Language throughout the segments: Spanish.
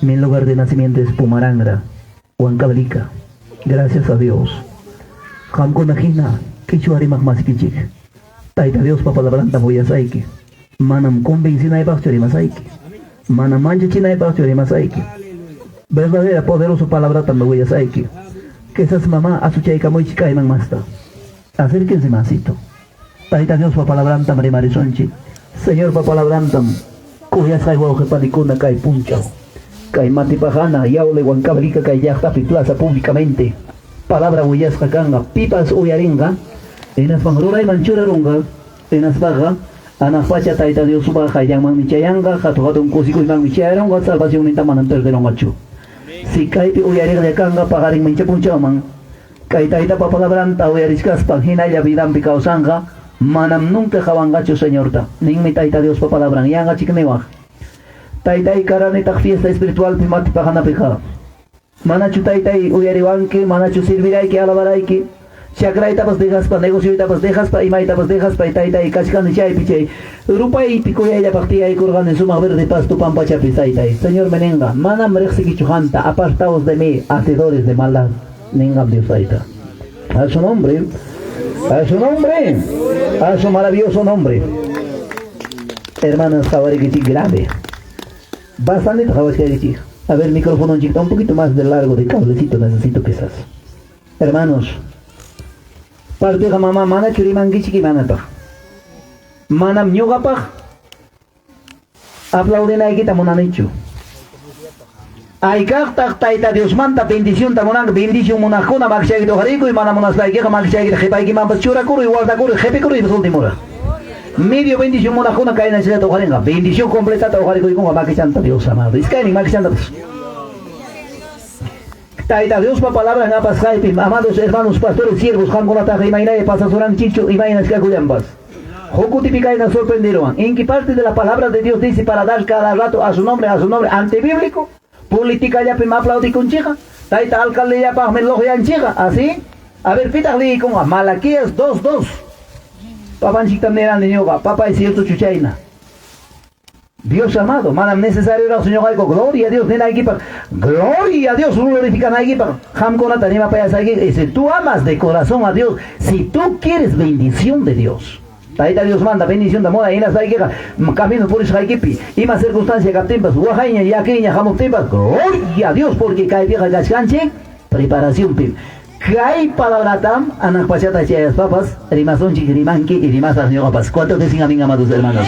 Mi lugar de nacimiento es Pumarangra, Huancavelica. Gracias a Dios. Hamkunajina, Kichuarimak Maskichik. Taita Dios papalabranta voyasaiki. Manam convencina y pastorimasaiki. Manam manchachina y pastorimasaiki. Verdadera poderoso palabra tan voyasaiki. Que esas mamá asuchaika muy chica y masta. Acérquense masito. Taita Dios papalabranta marimarisonchi. Señor papalabrantam. Cuyasai guauje panicuna kai punchao. Kai matipajana, yaule huancavelica kai yahtapi plaza públicamente. Palabra huyasca kanga, pipas uyaringa. Enas pangrura y manchura runga. Enas baga. Anafacha taita Dios baja yang michayanga. Jatugatun kusiko y michayanga. Salvación mintaman perderongachu. Si kaipi uyaringa kanga pagaring minchapunchaman. Kai taita papalabranta uyariskas panjina ya vidampi kausanga. Manam nunca jabangacho señorta. Ning mi taita Dios papalabran. Yanga chiknewaj. Taitai karanita fiesta espiritual pimati pajana pija. Manachu taitai uyariwanki, manachu sirviraiki, alabaraiki. Chakra etapas dejas pa, negocio etapas dejas pa, ima etapas dejas pa, taitai kachkan chay pichay. Rupa y picoya ya partia y kurgan en suma verde pasto pampa chapis taitai. Señor Menenga, manam rexikichuhanta, apartaos de mí, hacedores de maldad. Nengam Dios taita. A su nombre, a su nombre, a su maravilloso nombre. Hermanas Jawarikichi grave. Bastante trabajo. A ver, micrófono chiquito, un poquito más de largo de cablecito necesito quizás. Hermanos, parteja mamá, mana churimangi chiqui manata. Manam ñugapaj. Aplauden ahí que tamonanichu. Aikak taita Dios manta bendición tamonang bendición monajona maxay de harico y manamonas laikeja maxay de jepai que mampas churakuru y guardakuru y jepikuru y últimora. Medio bendición monajona cae en el cielo de bendición completa de Ojarico y como Maquichanta Dios amado. Es que ni Maquichanta. Taita Dios pa palabras en apas jaipim, amados hermanos pastores siervos, Jangonataja y Maina y Pasasurán Chicho y Mainas Cacuyambas. Joku típica y nos sorprendieron. En qué parte de la palabra de Dios dice para dar cada rato a su nombre antibíblico. Política ya pima aplaudi con chica. Taita alcalde ya pa meloja en chica. Así. A ver, pitagli como Malaquías 2:2. Papan chictanera de yoga, papá es cierto chuchaina. Dios amado, madam necesario era señor algo, gloria a Dios, nena equipa, gloria a Dios, glorifican a equipa, jamcona tanima para esa si tú amas de corazón a Dios, si tú quieres bendición de Dios, taita Dios manda bendición de moda, y las aiqueja, camino por esa equipi, y más circunstancia captempas, guajaña, yaqueña, jamoctempas, gloria a Dios, porque cae vieja gascanche, preparación pim. Kai palabratam, anacuachata chayas papas, rimazón chiquirimanqui y rimazas ñogapas. ¿Cuántos decían a mí, amados hermanos?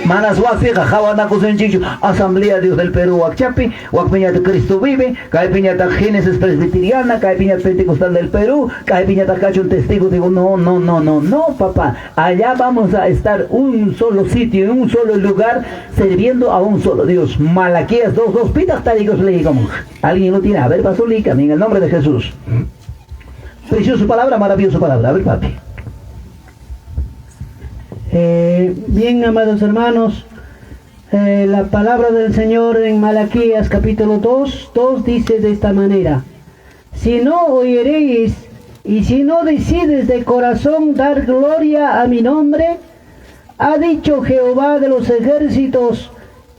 Manas huafica, jabanacos chichu, Asamblea Dios del Perú, Huachapi, Huacpiñata Cristo vive, Kai piñata Génesis Presbiteriana, Kai piñata Pentecostal del Perú, Kai piñata Cacho un testigo, digo, no, papá, allá vamos a estar un solo sitio, en un solo lugar, sirviendo a un solo Dios. Malaquías 2:2, pitas taligos le digamos. ¿Alguien lo tiene? A ver, pasó lica, en el nombre de Jesús. Preciosa palabra, maravillosa palabra. A ver, papi. Bien, amados hermanos, la palabra del Señor en Malaquías capítulo 2 dice de esta manera: si no oyeréis y si no decides de corazón dar gloria a mi nombre, ha dicho Jehová de los ejércitos,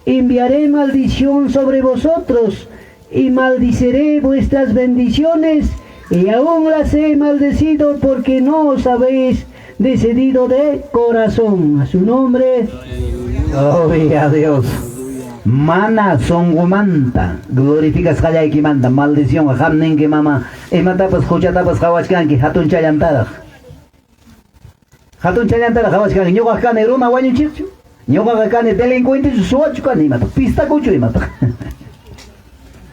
enviaré maldición sobre vosotros y maldiciré vuestras bendiciones. Y aún las he maldecido porque no os habéis decidido de corazón. A su nombre. Gloria a Dios. Mana songumanta. Glorificas jaya que manda. Maldición. Jamnen que mama. Ematapas jochatapas jawachkanki. Hatun chayantaraj. Hatun chayantaraj jawachkanki. Ñoga kane runa wañu chirchu. Ñoga kane delincuente suachukani imata. Pista kuchu imata.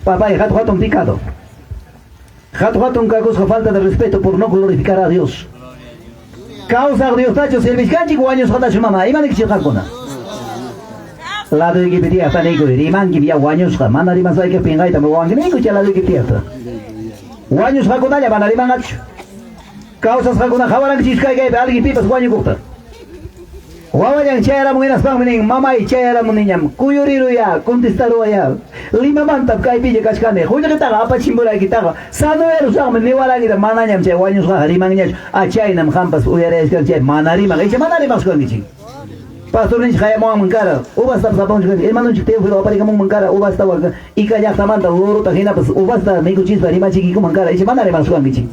Papá, hatun picado. Hatun cagos falta de respeto por no glorificar a Dios. Causa Dios tacho serviscanchi guaños hatachu mamá. Imanik chirjakona. Lado de que pedía hasta nico y rimanki via guaños mana rimasai que pingaita me guangi nico chala de que piata. Guaños hakona ya mana rimangachu. Causas hakona jawaran chiskai que alguien pipas guaño gukta. Guawayan chayara muinas pangmening mama y chayara muniñam kuyuriru ya contestaru ya lima manta kai pille kachkane hoja kita apa chimbura kita sano eru sang ne wala kita mananyam chay guaños ha rimangnya a chaynam hampas uyare eskan chay manari mang echa manari mas kon gichi Pastor ni kaya mo ang mangkara. Ubas ta sapon chika. Hermano chika pero apari kamong mangkara ubas ta waka. Ika ya tamanta loro ta hina pas ubas ta me kuchis pa rima chiki ko mangkara. Ichi mana rima suan gichi.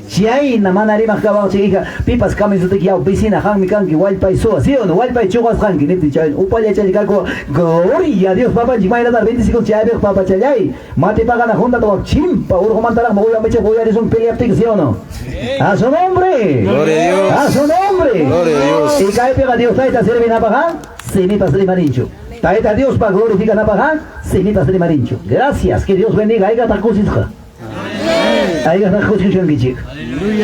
Si hay na mana rima kawa chika pipas kami su te ya piscina han mi kan ki wifi so. ¿Sí o no? Wifi chugas han ki niti chay. Upaya chay ko gloria Dios papa jimai dar 25 chay papa chay. Mate paga na honda to chimpa ur komantara mo ya meche voy a son peleaptik ¿sí o no? A su nombre. Gloria a Dios. A su nombre. Gloria a Dios. Y cae pega Dios taita sirve na paga, se mi pasri marincho. Taita Dios pa glorifica na paga, se mi pasri marincho. Gracias, que Dios bendiga. Aiga ta kusisja. Aiga ta kusisja gichik.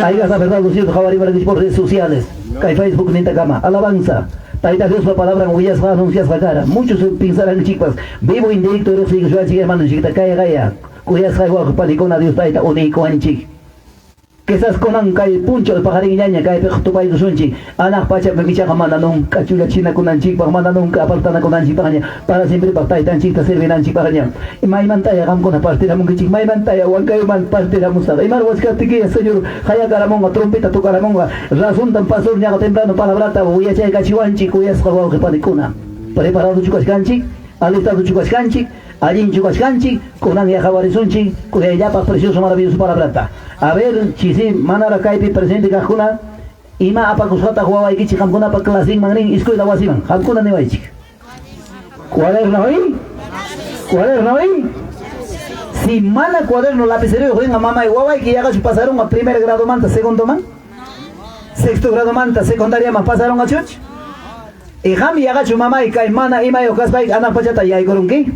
Aiga ta verdad lucido jawari para por redes sociales. Cae Facebook nita cama. Alabanza. Taita Dios pa palabra huyas va anuncias la cara. Muchos pensarán chicas, vivo indirecto de sigue yo chica hermano chiquita cae gaya. Cuyas jaiwa pa dicona Dios taita unico en chic. Quizás con un cae puncho de pajarín ñaña cae pejo tu país sunchi anak pacha me micha manda nunca chula china con anchi para manda nunca apartana con anchi para siempre para tai tan chita servir anchi para ña y mai mantaya gam con partida mun kichi mai mantaya wan cae man partida musada y mar was katiki señor haya caramonga trompeta tu caramonga razón tan pasor ña temprano palabrata voy a echar cachiwanchi cuyas jawa que panicuna preparado chicos canchi alistado chicos canchi allí chicos canchi con ania jawarizunchi cuya ya pa precioso maravilloso palabrata. A ver, chisi, manara kaipi presente kahuna, ima apa kusata huawai kichi hamkuna pa klasing mangring isko ila wasiman, hamkuna ni waichik. ¿Cuaderno hoy? ¿Cuaderno hoy? Si mana cuaderno lapicerio joden a mamá y huawai que ya pasaron a primer grado manta, segundo man, sexto grado manta, secundaria man pasaron a church. Y ham y agachu mamá y kai mana ima y okasbai anak pachata ya y korunki.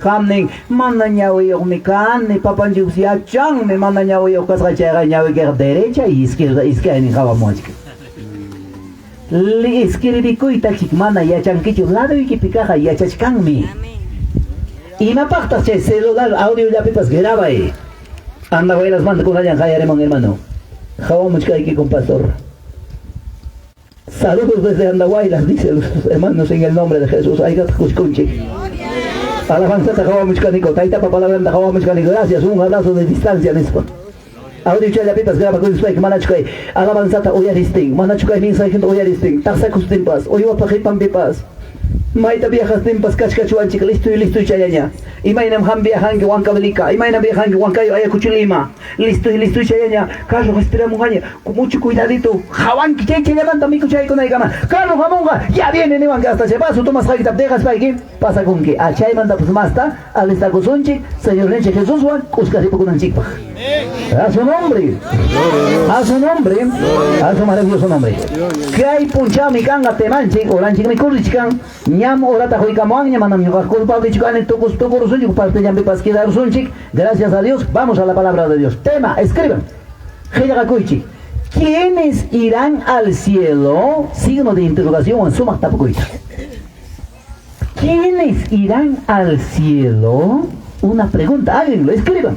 Hamning mana ñawi yo mi kan ni papan jusia chang me mana ñawi yo kas gacha ñawi que derecha y izquierda ni java mochik li izquierdi kuita chik mana ya chang kichu lado y que picaja ya chachkan mi y me pacta che celular audio ya pipas graba ahí anda voy las manda con allá jayaremos hermano java mochika aquí con pastor. Saludos desde Andahuaylas, dice los hermanos en el nombre de Jesús. Aigat Kushkunchi. Alabanza Tajawa Mishkaniko, Taita Papalabra Tajawa Mishkaniko, gracias, un abrazo de distancia, Nispa. Audio Chaya Pipas Graba con Spike, Manachkai, Alabanza Oyaristing, Manachkai means I can Oyaristing, Tasakus Timpas, Oyo Pajipan Pipas, Maita Viajas Timpas, Kachkachuanchik, listo y Chayanya, Imainam Hambia Hangi Wankabelika, Imainam Hangi Wankayo Ayacuchilima, listo y Chayanya, Carlos respira Mujaña, con mucho cuidadito, Jawan Kiche levanta mi cuchay con Aigama, Carlos Jamonga, ya viene Nivan hasta se paso, tomas Haikita, dejas Spike, pasa con que a Chay manda pues masta, al Estacosunchi, Señor Renche Jesús Juan, Cuscasipo con Anchipa. A su nombre, a su nombre, a su maravilloso nombre. Que hay punchami kanga temanchi, oranchi mi kurlichkan, ñam orata hoikamoan, ñamanam culpable chican, tocos sunchik, parte yambi pasquida sunchik. Gracias a Dios, vamos a la palabra de Dios. Tema, escriban. ¿Quiénes irán al cielo? Signo de interrogación en suma tapucuita. ¿Quiénes irán al cielo? Una pregunta, háganlo, escriban.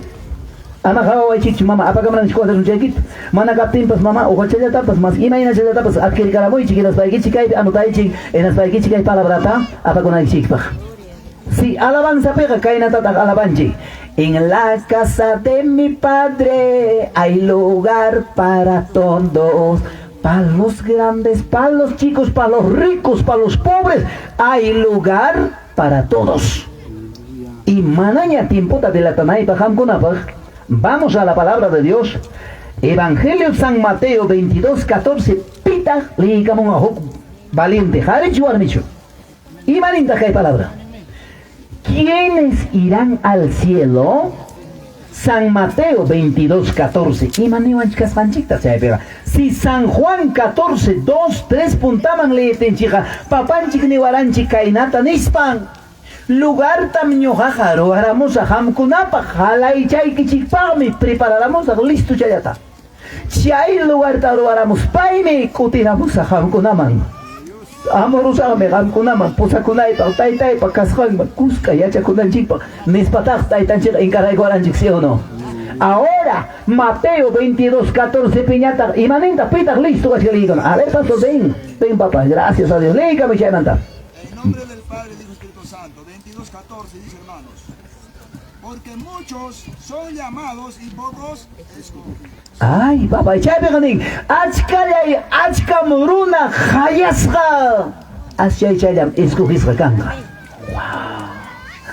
Ama hawa chichi mama apa kamaran chiko un chekit mana kaptin pas mama o chayata pas mas imaina chayata pas adquirir karamoy chiquitas para que chikai anotai chik en las para que chikai palabrata apa con el chikpa. Si alabanza pega caina tata alabanchi. En la casa de mi padre hay lugar para todos. Para los grandes, para los chicos, para los ricos, para los pobres, hay lugar para todos. Y manaña tiempo de la tanay bajam con apag. Vamos a la palabra de Dios. Evangelio San Mateo 22:14. Pita, leícamos a Job. Valiente, Jarechu Armicho. Y malinta que hay palabra. ¿Quiénes irán al cielo? San Mateo 22:14. Y maniwanchkas panchicta se pega. Si San Juan 14:2-3 puntaman leeten chica. Papanchik ni waranchi kainata nispan. Lugar tamño jajaro, haramos a hamkunapa, jalay chay kichikpagmi, preparamos a listo chayata. Chay lugar taro haramos paime, kutiramos a hamkunaman. Amorusame hamkunaman, pusakunaypa, taytaypa, kashanma, kuska, yachakunanchikpa, nispataj, taytanchik, encarayguaranchik, ¿sí o no? Ahora, Mateo 22:14, piñata, imanenta, pita, listo, que le digan. A ver, pastor, ven, papá, gracias a Dios, léigame, chaymanta. Santo, 22:14 dice hermanos, porque muchos son llamados y pocos escogidos. Ay, papá, chay peganin, achka muruna, hayasga, asyaychaylam escogisqa kanqa.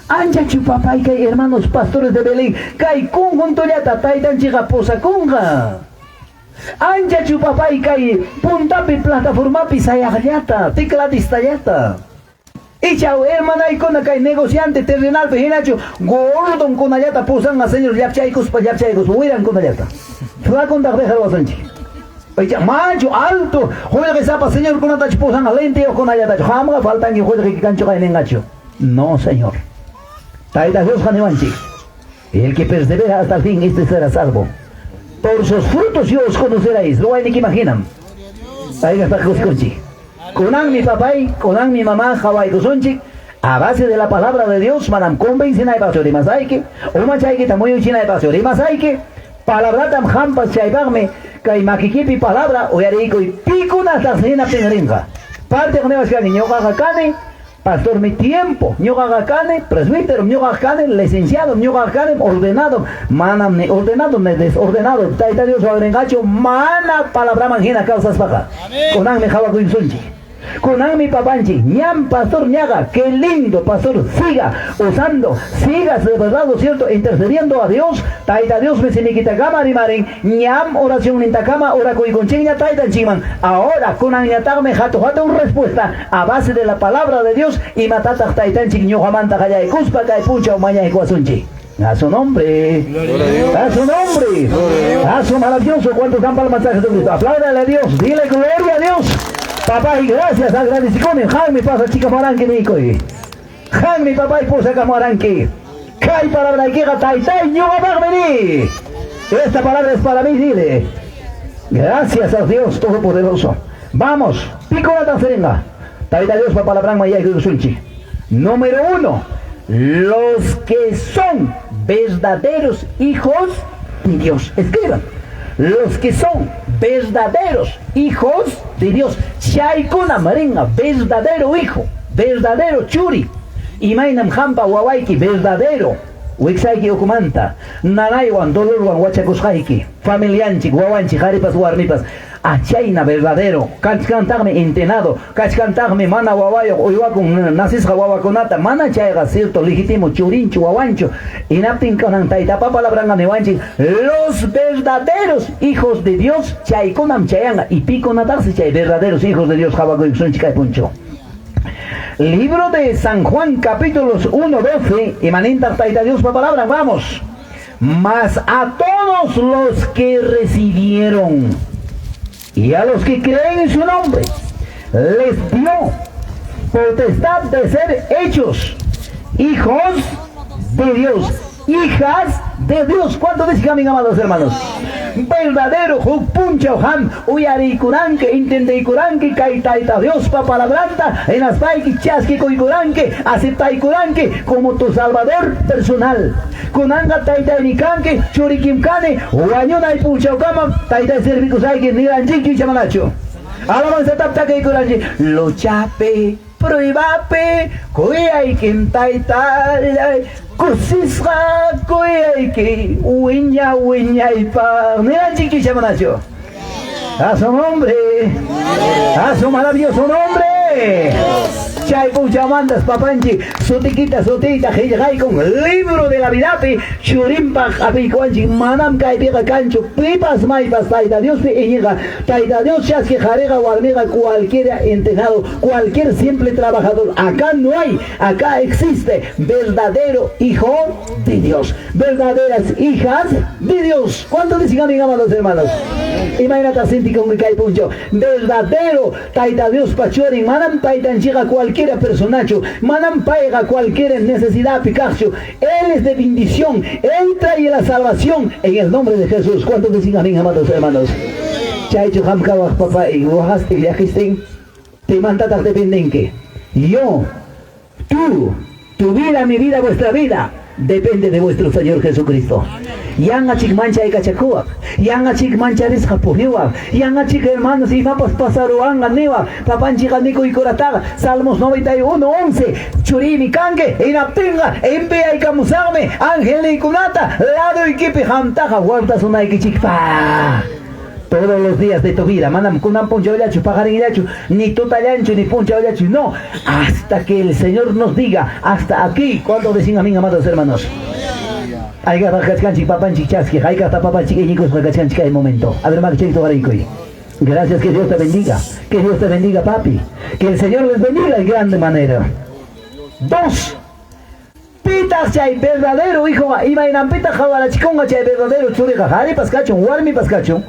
Anchachu papay kay hermanos pastores de Belén kay conjuntollata taytanchiqa pusakunqa. Anchachu papay kay puntapi plataformapi sayaqllata tecladistallata. Ichau hermanaykuna kay negociante terrenalpi hinachu gordon kunallata pusanga señor llapchaykuspa wirankunallata. Flakuntaq dejar wasunchik. Icha manchu alto juelgue sapa señor kunatachu pusanga lenteo kunallatachu hamqa faltanki juelgue kanchu kay ningachu. No señor. Tayta Dios Janiwanchi, el que persevera hasta el fin, este será salvo. Por sus frutos yo os conoceréis, lo hay ni que imaginan. Ahí está Cusconchi. Conan mi papá y conan mi mamá, Hawaii Cusconchi, a base de la palabra de Dios, manam convencen a pastor y masaike, o machaike tamoyo china de pastor y masaike, palabra tam hampas chaibagme, kaimakikipi palabra, o yariko y pico hasta cena penringa. Parte con el niño gagacane. Pastor mi tiempo, ñogagacane, presbítero, ñogagacane, licenciado, ñogagacane, ordenado, manam ni ordenado, ni desordenado, taita Dios agregacho, mana palabra manjina causas baja. Conan me java sunchi. Conan mi papanchi, ñam pastor ñaga, qué lindo pastor, siga usando, siga de verdad, ¿no cierto? Intercediendo a Dios, taita Dios me siniquita cama ni marin, ñam oración nintacama, ora coiconchiña taita chiman. Ahora conan ñatagme jato una respuesta a base de la palabra de Dios y matata taitan chiño jamanta calla y cuspa cae pucha o maña y cuasunchi. A su nombre, a su nombre, a su maravilloso. ¿Cuántos dan palmas a Jesucristo? Apláudale a Dios, dile gloria a Dios. Papá y gracias, agradecicones. Jan mi pasa chica moranque nico. Jan mi papá y posa camoranque. Kai palabra que taitay yo va a venir. Esta palabra es para mí, dile. Gracias a Dios Todopoderoso. Vamos, pico la taferenga. Taita Dios para palabra maya y sunchi. Número 1. Los que son verdaderos hijos de Dios. Escriban. Los que son verdaderos hijos de Dios. Shaikuna maringa, verdadero hijo, verdadero churi. Imainam hampa wawaiki, verdadero. Wixaiki okumanta. Nanaywan, dolorwan, wachakushaiki. Familianchi, wawanchi, jaripas, warmipas. Achaina verdadero. Kachkantagme intenado. Kachkantagme mana wawayo. Uywakun nasisja wawakunata. Mana chayga cierto legítimo churincho wawancho. Inaptin kanan taitapa palabranga newanchi. Los verdaderos hijos de Dios. Chaykunam chayanga. Y pico natarse chay verdaderos hijos de Dios. Habagoy sunchikay puncho. Libro de San Juan, capítulos 1-12. Imaninta taita Dios pa palabra. Vamos. Mas a todos los que recibieron y a los que creen en su nombre, les dio potestad de ser hechos hijos de Dios, hijas de Dios. ¿Cuánto dicen, mis amados hermanos? Verdadero, puncha, ham, uyari kuranque, intende kuranque, kaitaita Dios, papalabranta, en las paiki, chasque, kuranque, acepta kuranque como tu salvador personal. Kunanga taita nikanque, churikimkane, uayuna y puncha, kama, taita servicusai, niranjik y chamanacho. Alabanza tapta que kuranque, lo chape. Proibape, koyai kintaita, kusisra, koyai ki, uiña ipa, mira chiqui chamanacho. A su nombre, a su maravilloso nombre. Chay puchamandas papanchi, sotiquita, sotita, jay con libro de la vida, churimpa, apicuanchi, manam caipiga cancho, pipas maipas, taita Dios piñiga, taita Dios chasque jarega guarnega, cualquier entrenado, cualquier simple trabajador. Acá no hay, acá existe verdadero hijo de Dios, verdaderas hijas de Dios. ¿Cuántos dicen, mis amados hermanos? Imagínate así con mi cay puncho, verdadero taita Dios pachori, manam taita llega cualquier personaje, manam paiga cualquier necesidad picacho. Él es de bendición, él trae la salvación en el nombre de Jesús. ¿Cuántos dicen, mis amados hermanos? Chaicho hamkawak papá y guajaste viajisten, te mandatas de pendenque. Yo, tú, tu vida, mi vida, vuestra vida, depende de vuestro Señor Jesucristo. Yanga chik mancha y cachacua, yanga chik mancha riscapujiwa, yanga chik hermanos y mapas pasaruanga neva, papanchica nico y corataga, Salmos 91:11, churimi kange, inaptinga, empea y camusame, ángel y cunata, lado y kipi hamtaja, guarda sunai kichikpa. todos los días de tu vida. Manam kunam puncha ollachu, pajarin illachu, ni tutallanchu, ni puncha ollachu, no. Hasta que el Señor nos diga, hasta aquí. ¿Cuándo decían amén, amados hermanos? Hay que bajar papanchi chasque, hay que hasta papanchi ñicos bajar el momento. A ver, Marchito Garaycoy. Gracias, que Dios te bendiga. Que Dios te bendiga, papi. Que el Señor les bendiga de grande manera. 2. Pitas chay verdadero hijo, imainan pita jawala chikonga chay verdadero churiga jari pascachun, warmi pascachun.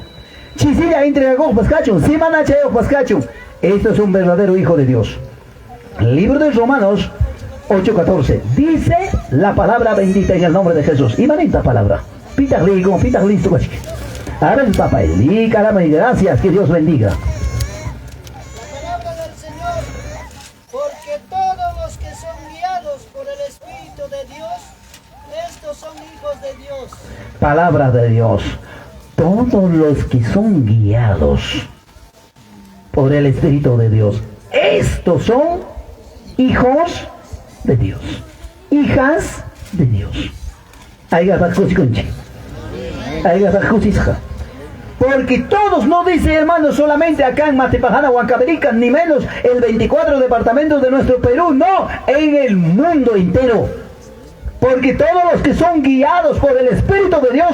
Chisilla entregó pascachun, simana chayo pascachun. Esto es un verdadero hijo de Dios. Libro de Romanos 8:14. Dice la palabra bendita en el nombre de Jesús. Imanita palabra. Pita ligo, pita listo cachique. A ver, papá, y caramba, y gracias, que Dios bendiga. La palabra del Señor, porque todos los que son guiados por el Espíritu de Dios, estos son hijos de Dios. Palabra de Dios. Todos los que son guiados por el Espíritu de Dios, estos son hijos de Dios, hijas de Dios. Porque todos, no dice hermano solamente acá en Matipajana, Huancavelica, ni menos el 24 departamentos de nuestro Perú, no, en el mundo entero. Porque todos los que son guiados por el Espíritu de Dios,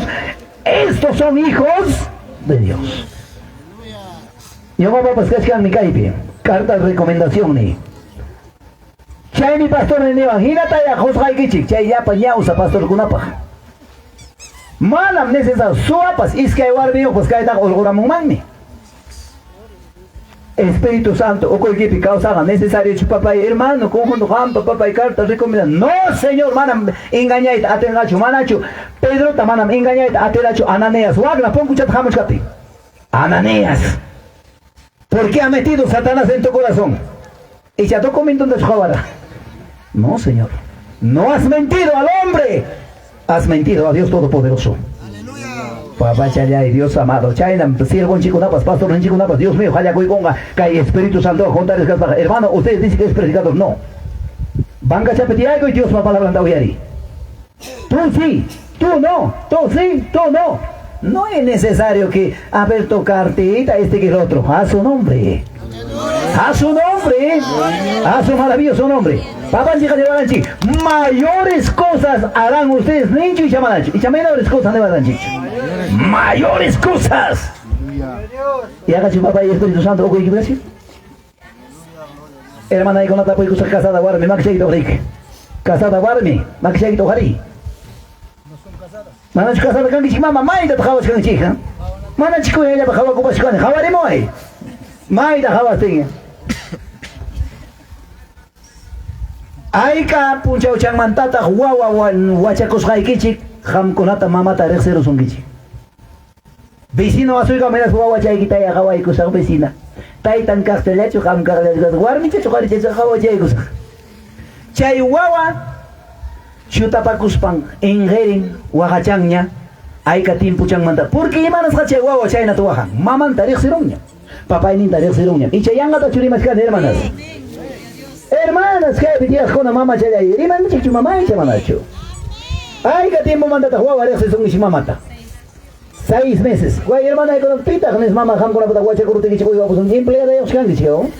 estos son hijos de Dios. Yo voy a pasar en mi caipi, carta de recomendación ni. Chay mi pastor en imagínate ya José Kichik, chay ya pañausa pastor kunapa. Manam necesario suapas iskay warmio pues cae ta olgoramumani. Espíritu Santo, o cualquier causa necesario chupapa hermano, como no hampa papá y carta recomienda. No, Señor, manam engañait atengacho manacho. Pedro tamanam engañait atelacho Ananías. Wagna pon cuchat jamás cati. Ananías. ¿Por qué ha metido Satanás en tu corazón? Y ya tocó mi donde jovara. No, Señor. No has mentido al hombre. Has mentido a Dios Todopoderoso. Papá Chaya y Dios amado. Chayna, siervo en Chicunapas, pastor en Chicunapas. Dios mío, Jaya Cuiconga, Cay Espíritu Santo, contar hermano, ustedes dicen que es predicador. No. Banca Chapetiago y Dios va para la Uyari. Tú sí, tú no, tú sí, tú no. No es necesario que a ver tocarte este que el otro. A su nombre. A su nombre. A su maravilloso nombre. Papá chica de Balanchi, mayores cosas harán ustedes, Nincho y Chamanacho. Y menores cosas de Balanchi. Mayores cosas. Y haga su papá y Espíritu Santo, ¿qué quiere decir? Hermana, y con la tapa y cosa casada, guarme, Maxito Rick. Casada, guarme, Maxito Hari. Mana casada con mi mamá, Maida, Pajawas con chica. Mana chico, ella Pajawa con Pascual, Javari Moy. Maida, Jawas tenga. Aika punchau chang mantata huawa huachacos haikichik hamkunata mamata rexero songichi. Vecino asuiga menas huawa chaykita ya hawai kusang vecina. Taitan castellecho ham carles guarmi chachokari chachahawa chaykus. Chay huawa chutapakuspang ingering wahachangnya aika timpu chang manta. Porque imanas chay huawa chayna tuwahan. Mamanta rexeronya. Papay ninta rexeronya. Y chayanga ta churimas kan hermanas. Hermanas, que pedías con la mamá chaya y man chichu mamá y chamanacho. Ay, que tiempo manda ta jugar varias son mi mamata. 6 meses. Guay hermana con pita con es mamá ham con la guacha curute que chico iba pues un empleado de Oscar dicho.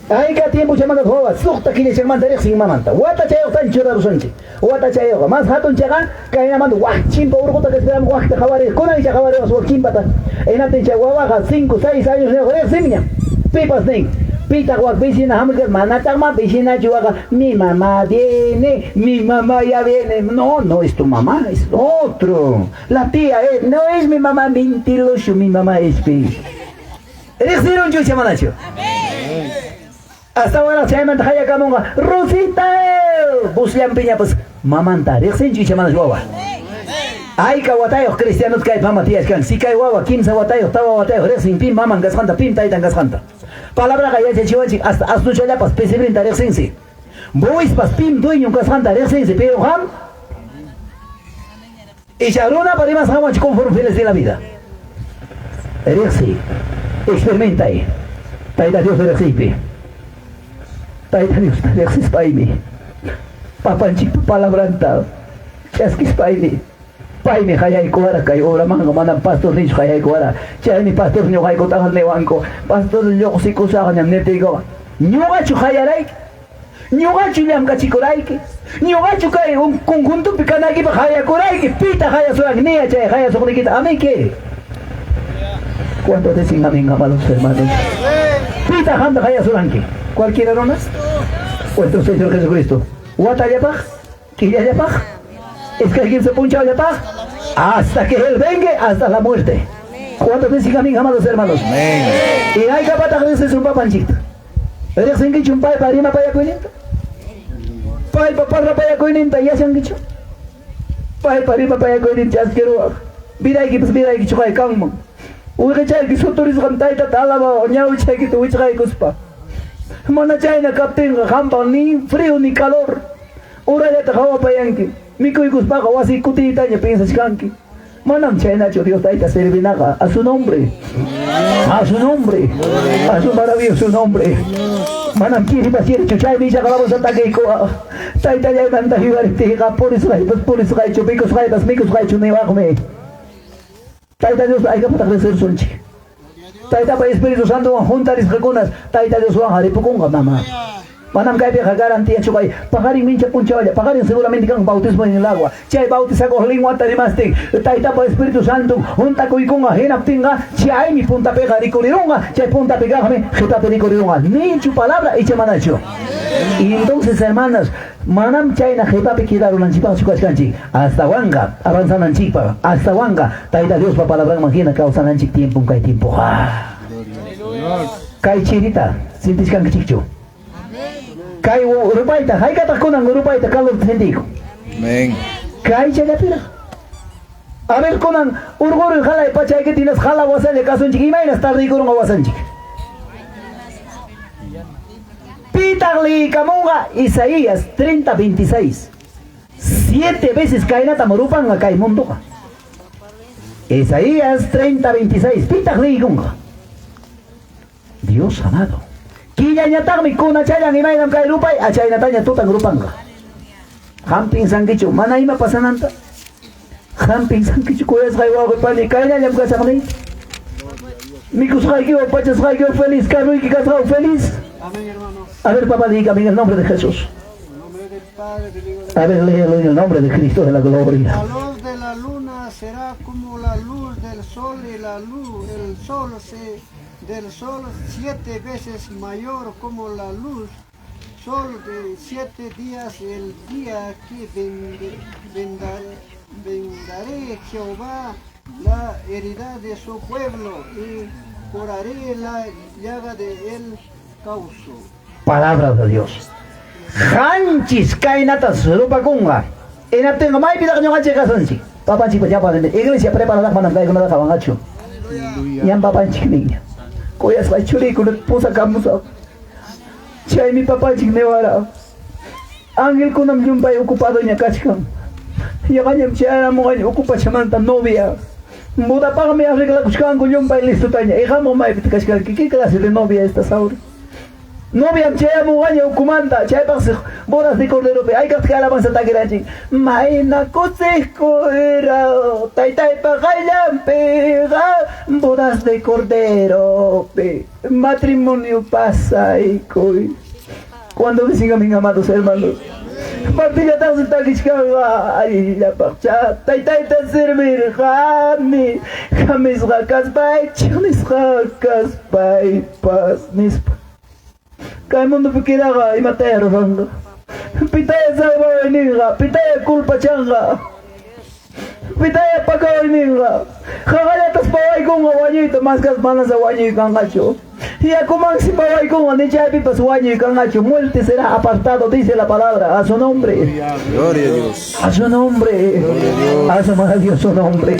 Ay, que tiempo chamanda juega, susta que se manda sin mamanta. Guata chayo tan chura rusonche. Guata chayo, más hatun chaga, que ina mando guach chimpo urgota que esperan guach de jabare, con ahí jabare o chimpata. En atencha guabaja 5, 6 años de joder simia. Pipas ning, pita guac vecina hamburger manatama vecina chuaga, mi mamá viene, mi mamá ya viene. No, no es tu mamá, es otro. La tía es, no es mi mamá mentiroso, mi mamá es feliz. ¿Eres de un chucha manacho? Hasta ahora se llaman Jaya Camonga, Rosita, Buslian Piña, pues mamanta, eres de un chucha manacho. Ay, kawatayos cristianos que hay fama tías que si cae guagua, 15 watayos, taba watayos, rexin pim maman gasjanta, pim taitan gasjanta. Palabra gaya chihuanchi, hasta asnucho lapas, pesibrinta rexinsi. Bois pas pim dueño gasjanta, rexinsi, pero ham. Y charuna para más hawanchi conforme fieles de la vida. Rexi, experimenta ahí. Taita Dios rexipi. Taita Dios rexis paimi. Papanchi palabranta. Chaskis paimi. Paymi hayaykuara kay ora manga manam pastor nicho hayaykuara. Chaymi pastor ño haykotajan newanko. Pastor lluqsikusaqa ñam netigo. Ñuqachu hayarayki. Ñuqachu llamkachikurayki. Ñuqachu kay un conjuntupi kanaykipa hayakurayki. Pita hayasuranki niya chay hayasuqnikita amén quiere. ¿Cuántos dicen amén, amados hermanos? Pita handa hayasuranki. Cualquiera no más. Nuestro Señor Jesucristo. Watayapaj, Quillayapaj. Es que alguien se puncha yapaj. Hasta que Él venga, hasta la muerte. ¿Cuántos dicen amén, amados hermanos? Y hay capata que dice un papanchito. ¿Eres sin que un pai para irme para allá cuininta? Pai para allá cuininta, ya se han dicho. Pai para irme para allá cuininta, ya quiero. Mira que chukai kangman. Uy, chay que sotoris gantaita talaba, oñao chay que tu wichai cuspa. Mana chay na captain hampa ni frío ni calor. Ura ya te jawa payanki. Mico y cuspa wasi kutita ya piensas kanki. Manam chay nacho Dios taita servinaga a su nombre. A su nombre. A su maravilloso nombre. Manam kiri pasir chuchay bisha kalabos atake ko. Taita ya manda hibariti ka polis gai chupikos gai das mikos gai chunewagme. Taita Dios hay que agradecer sonchi. Taita para Espíritu Santo juntar las recunas. Taita Dios va a haripukunga mamá. Manam kay pia garantía chukay. Pagarin mincha punchawaya. Pagarin seguramente kan bautismo en el agua. Chay bautiza ko lingua tarimasting. Taita para Espíritu Santo junta ko ikunga hinaptinga. Chay mi punta pega ricorirunga. Chay punta pega me juta ricorirunga. Ni chu palabra y chamanacho. Y entonces hermanas, manam chayna jepapi quedaron anchipa chukachkanchi. Hasta Wanga avanzan anchipa. Hasta Wanga. Taita Dios pa palabra imagina causan anchik tiempo kay tiempo. Kay chirita. Sintis kan chicho. Kay urupaita, hay que atacar urupaita, calor sentico. Amén. Kay chayapira. A ver, conan, urgoro y jala y pachay que tienes jala wasanche, caso en chiquima y las tarde y corón a wasanche. Pitagli Camunga, Isaías 30:26. 7 veces cainata morupan a Caimunduga. Isaías 30:26. Pitagli Gunga. Dios amado. Kiyañatagmi kuna chayan y mainam kairupay, a chaynataña tutan grupanga. Hampin sankichu, mana ima pasananta. Hampin sankichu, kuyas kaiwago pani, kainayam kasamani. Mikus kaikiwa, pachas kaikiwa feliz, karuiki kasao feliz. Amén, hermano. A ver, papá, dígame en el nombre de Jesús. En nombre del Padre, del Hijo, A ver, léelo en el nombre de Cristo de la gloria. La luz de la luna será como la luz del sol y el sol del sol 7 veces mayor como la luz sol de 7 días, el día que vendaré Jehová la heredad de su pueblo y curaré la llaga de él causo. Palabra de Dios. Hanchis kainatas rupakunga. En atenga mai pida kanyo hache kasanchi. Papanchi pa yapa de iglesia prepara la panam kai kuna ka bangacho. Yan papanchi niña. Koyas la churi kuna pusa kamusa. Chay mi papanchi nevara. Ángel kunam yumbay ocupado nya kachkam. Yakanyam chara mo kanyo ocupa chamanta novia. Muda paga me arregla kushkan con yumbay listo taña. Ejamo mai pita kachkan. ¿Qué clase de novia estas ahora? Novia chaya mugaña ukumanta, chaya pasig bodas de cordero pe, hay que hacer alabanza taqueranchi. Maina coseco era, taitai pagayam pega, bodas de cordero pe, matrimonio pasa y coi. Cuando me sigan mis amados hermanos, partilla tan taquishkaga, ay la parcha, taitai tan servir, jami, jamis rakaspai, chamis rakaspai, pas nispa. Kay mundo pikiraga imatero ranga. Pitaya sabaw ininga, pitaya kulpa changa. Pitaya pagaw ininga. Kagalatas paway kong awanyo ito, maskas manas awanyo ikang gacho. Y kumang si paway kong ni chapi pas awanyo ikang gacho. Muerte será apartado, dice la palabra, a su nombre. Gloria a Dios. A su nombre. A su maravilloso nombre.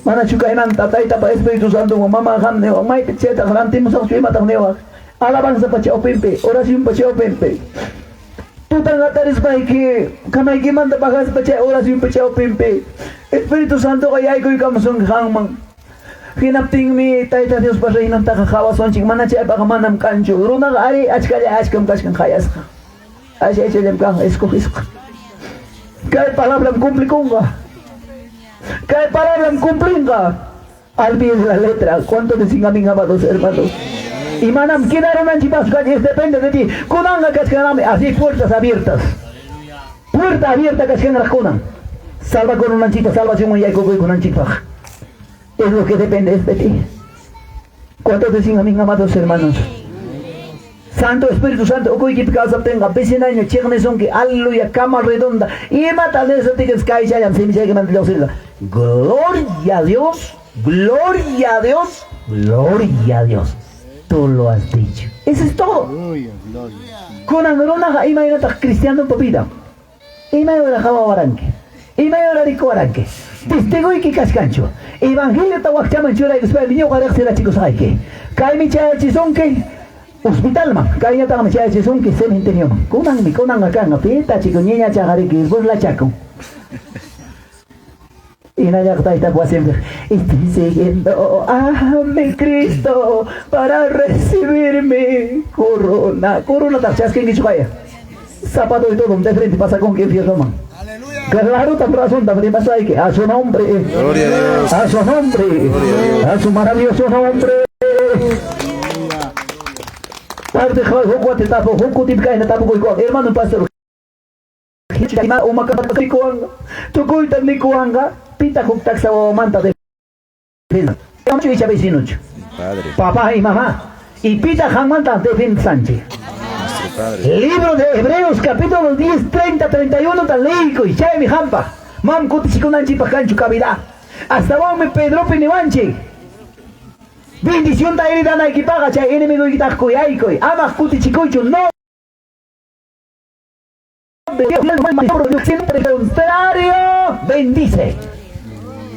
Mana chukainan tatay tapa Espíritu Santo, mamá hamneo, may picheta, garantimos a su imatagnewa. Alabanza pacha opempe, oración pacha opempe. Tutang ataris que kamay que manda pagas pacha oración pacha opempe. Espíritu Santo kaya ko ikamsong hangmang. Hinapting mi taita Dios pa rin ang takakawa sonching manachay pa kamanam kancho. Runa ari achkaya achkam kashkan kayas ka. Asya lem kang esko. Kaya palabra cumple konga. Que palabra cumplinga al pie de la letra. ¿Cuánto decían a mis amados hermanos? Y manam, quedaron anchipas calles, depende de ti. Kunanga cascaname, así puertas abiertas. Puerta abierta cascan las kunan. Salva con una anchipa, salvación y hay con una anchipa. Es lo que depende de ti. ¿Cuánto decían a mis amados hermanos? Santo Espíritu Santo, okoy que casa tenga, vecinaño, cherne son que aleluya, cama redonda, y mata de eso que sky chayan, se me llega a gloria a Dios, gloria a Dios, gloria a Dios. Tú lo has dicho. Eso es todo. Con angrona, imagínate cristiano popida. Imagínate java baranque. Imagínate rico baranque. Testigo y que cascancho. Evangelio tahuachaman chura y espera, niño guardarse la chicos hay que. Caime chaya chizón que. Hospital man, kaya tanga macam son que cementerio man. Kunang acá, no pita chico niña chagare que es vos la chaco. Y nada que está pues siempre. Estoy siguiendo a mi Cristo para recibir mi corona. Corona tachas que en Gichaya. Zapato y todo de frente pasa con que fiesta man. Aleluya. Claro, tan razón, también pasa que a su nombre. Gloria a Dios. A su nombre. A su maravilloso nombre. Hermano pastor, pita taxa manta de Padre, papá y mamá y pita manta de Sánchez. nuestro Padre. Libro de Hebreos capítulo 10, 30, 31 tan leico y chay mi jampa mam kutichikunanchi pakanchu cavidad hasta vamos Pedro Piniwanchi. Bendición ta herida na equipaga chay enemigo y ta koyaikoi ama kuti chikoichu no siempre contrario bendice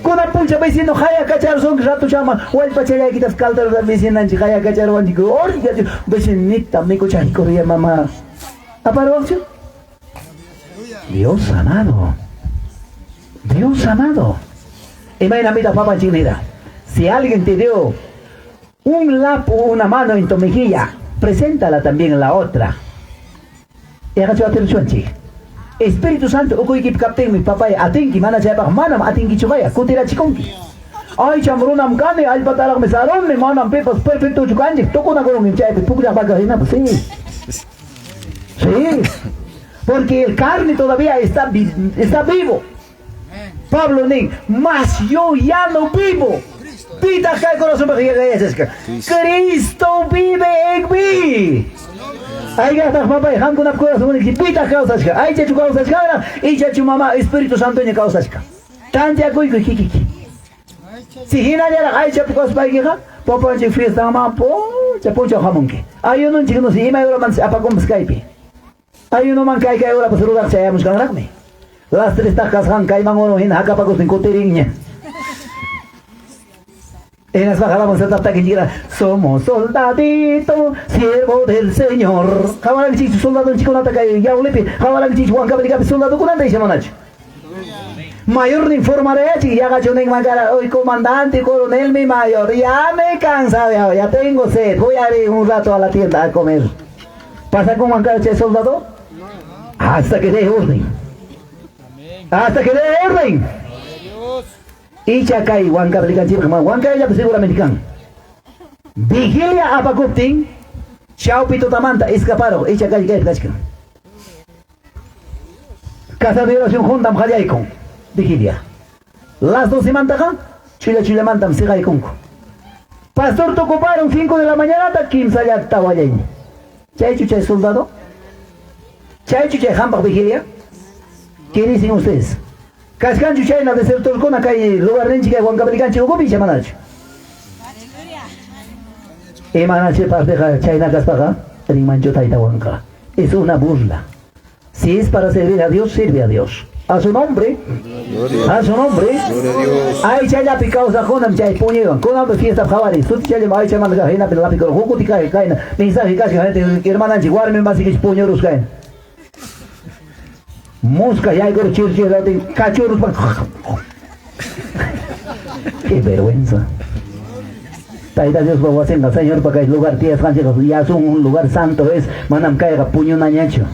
con la puncha vecino jaya cachar son rato chama o el pachaya quitas caldas de vecina en jaya cachar o antico orga vecinita me cocha y corría mamá aparocho Dios amado imagínate papá chinera si alguien te dio un lapo o una mano en tu mejilla, preséntala también en la otra. Espíritu Santo, okoy kip kapten mi papay, atinki mana chaypaq manam atinki chugaya, kutira chikonki. Ay chambrunam kane, ay patalak me salón, me manam pepas perfecto chukanji, tokona con mi chaype, pukla bagajina, pues sí. Sí, porque el carne todavía está vivo. Pablo ni, mas yo ya no vivo. Pita acá el corazón para que Cristo vive en mí. Ahí está papá, y hango na corazón que pita causa. Ahí ya tu causa y ya tu mamá Espíritu Santo en causa. Tanta coisa que si hina ya ahí ya tu causa para que papá ya fiesta mamá po ya poncho jamón que. Ahí uno chico no se ima ahora man apa con Skype. Ahí uno man cae ahora para saludar se llama buscar las tres tacas han cae man uno en acá para con coteriña. En las bajadas vamos a que llega. Somos soldadito, siervo del Señor. Jabala que chico soldado chico nata que ya ulepi. Jabala que chico Juan Cabrica soldado con anda y se manach. Mayor de informaré y ya gacho en mangara hoy comandante coronel mi mayor. Ya me cansa ya tengo sed. Voy a ir un rato a la tienda a comer. ¿Pasa con Juan Cabrica soldado? Hasta que dé orden. Hasta que dé orden. Y Chacay, Huanca, Huanca ya seguramente can. Vigilia apacupting, Chao Pito Tamanta, escaparon, y Chacay, Casa de oración juntam Jayaikon, vigilia. Las 12 mantajan, Chile mantam, Sigaikonco. Pastor te ocuparon 5 de la mañana, hasta 15 allá estaba allá. Chay soldado, Chay Hampa vigilia. ¿Qué dicen ustedes? Cascancho Chayna de ser Torcón acá y lugar de chica Juan Cabricancho o Gobi Chamanacho. Emanache para dejar Chayna Caspaga, Rimancho Taita Huanca. Es una burla. Si es para servir a Dios, sirve a Dios. A su nombre. A su nombre. Ay Chaya picao Sajonam Chay Puñevan. Con hambre fiesta Javali. Su Chaya Ay Chamana Gajena, pero la pico Jucutica Caina. Mensaje casi gente hermana Chiguarme más que Puñeros caen. Mosca ya hay chirchir de cachorros. Qué vergüenza. Taita Dios va a hacer Señor para que el lugar tierra ya es un lugar santo es manam caiga puño nañacho.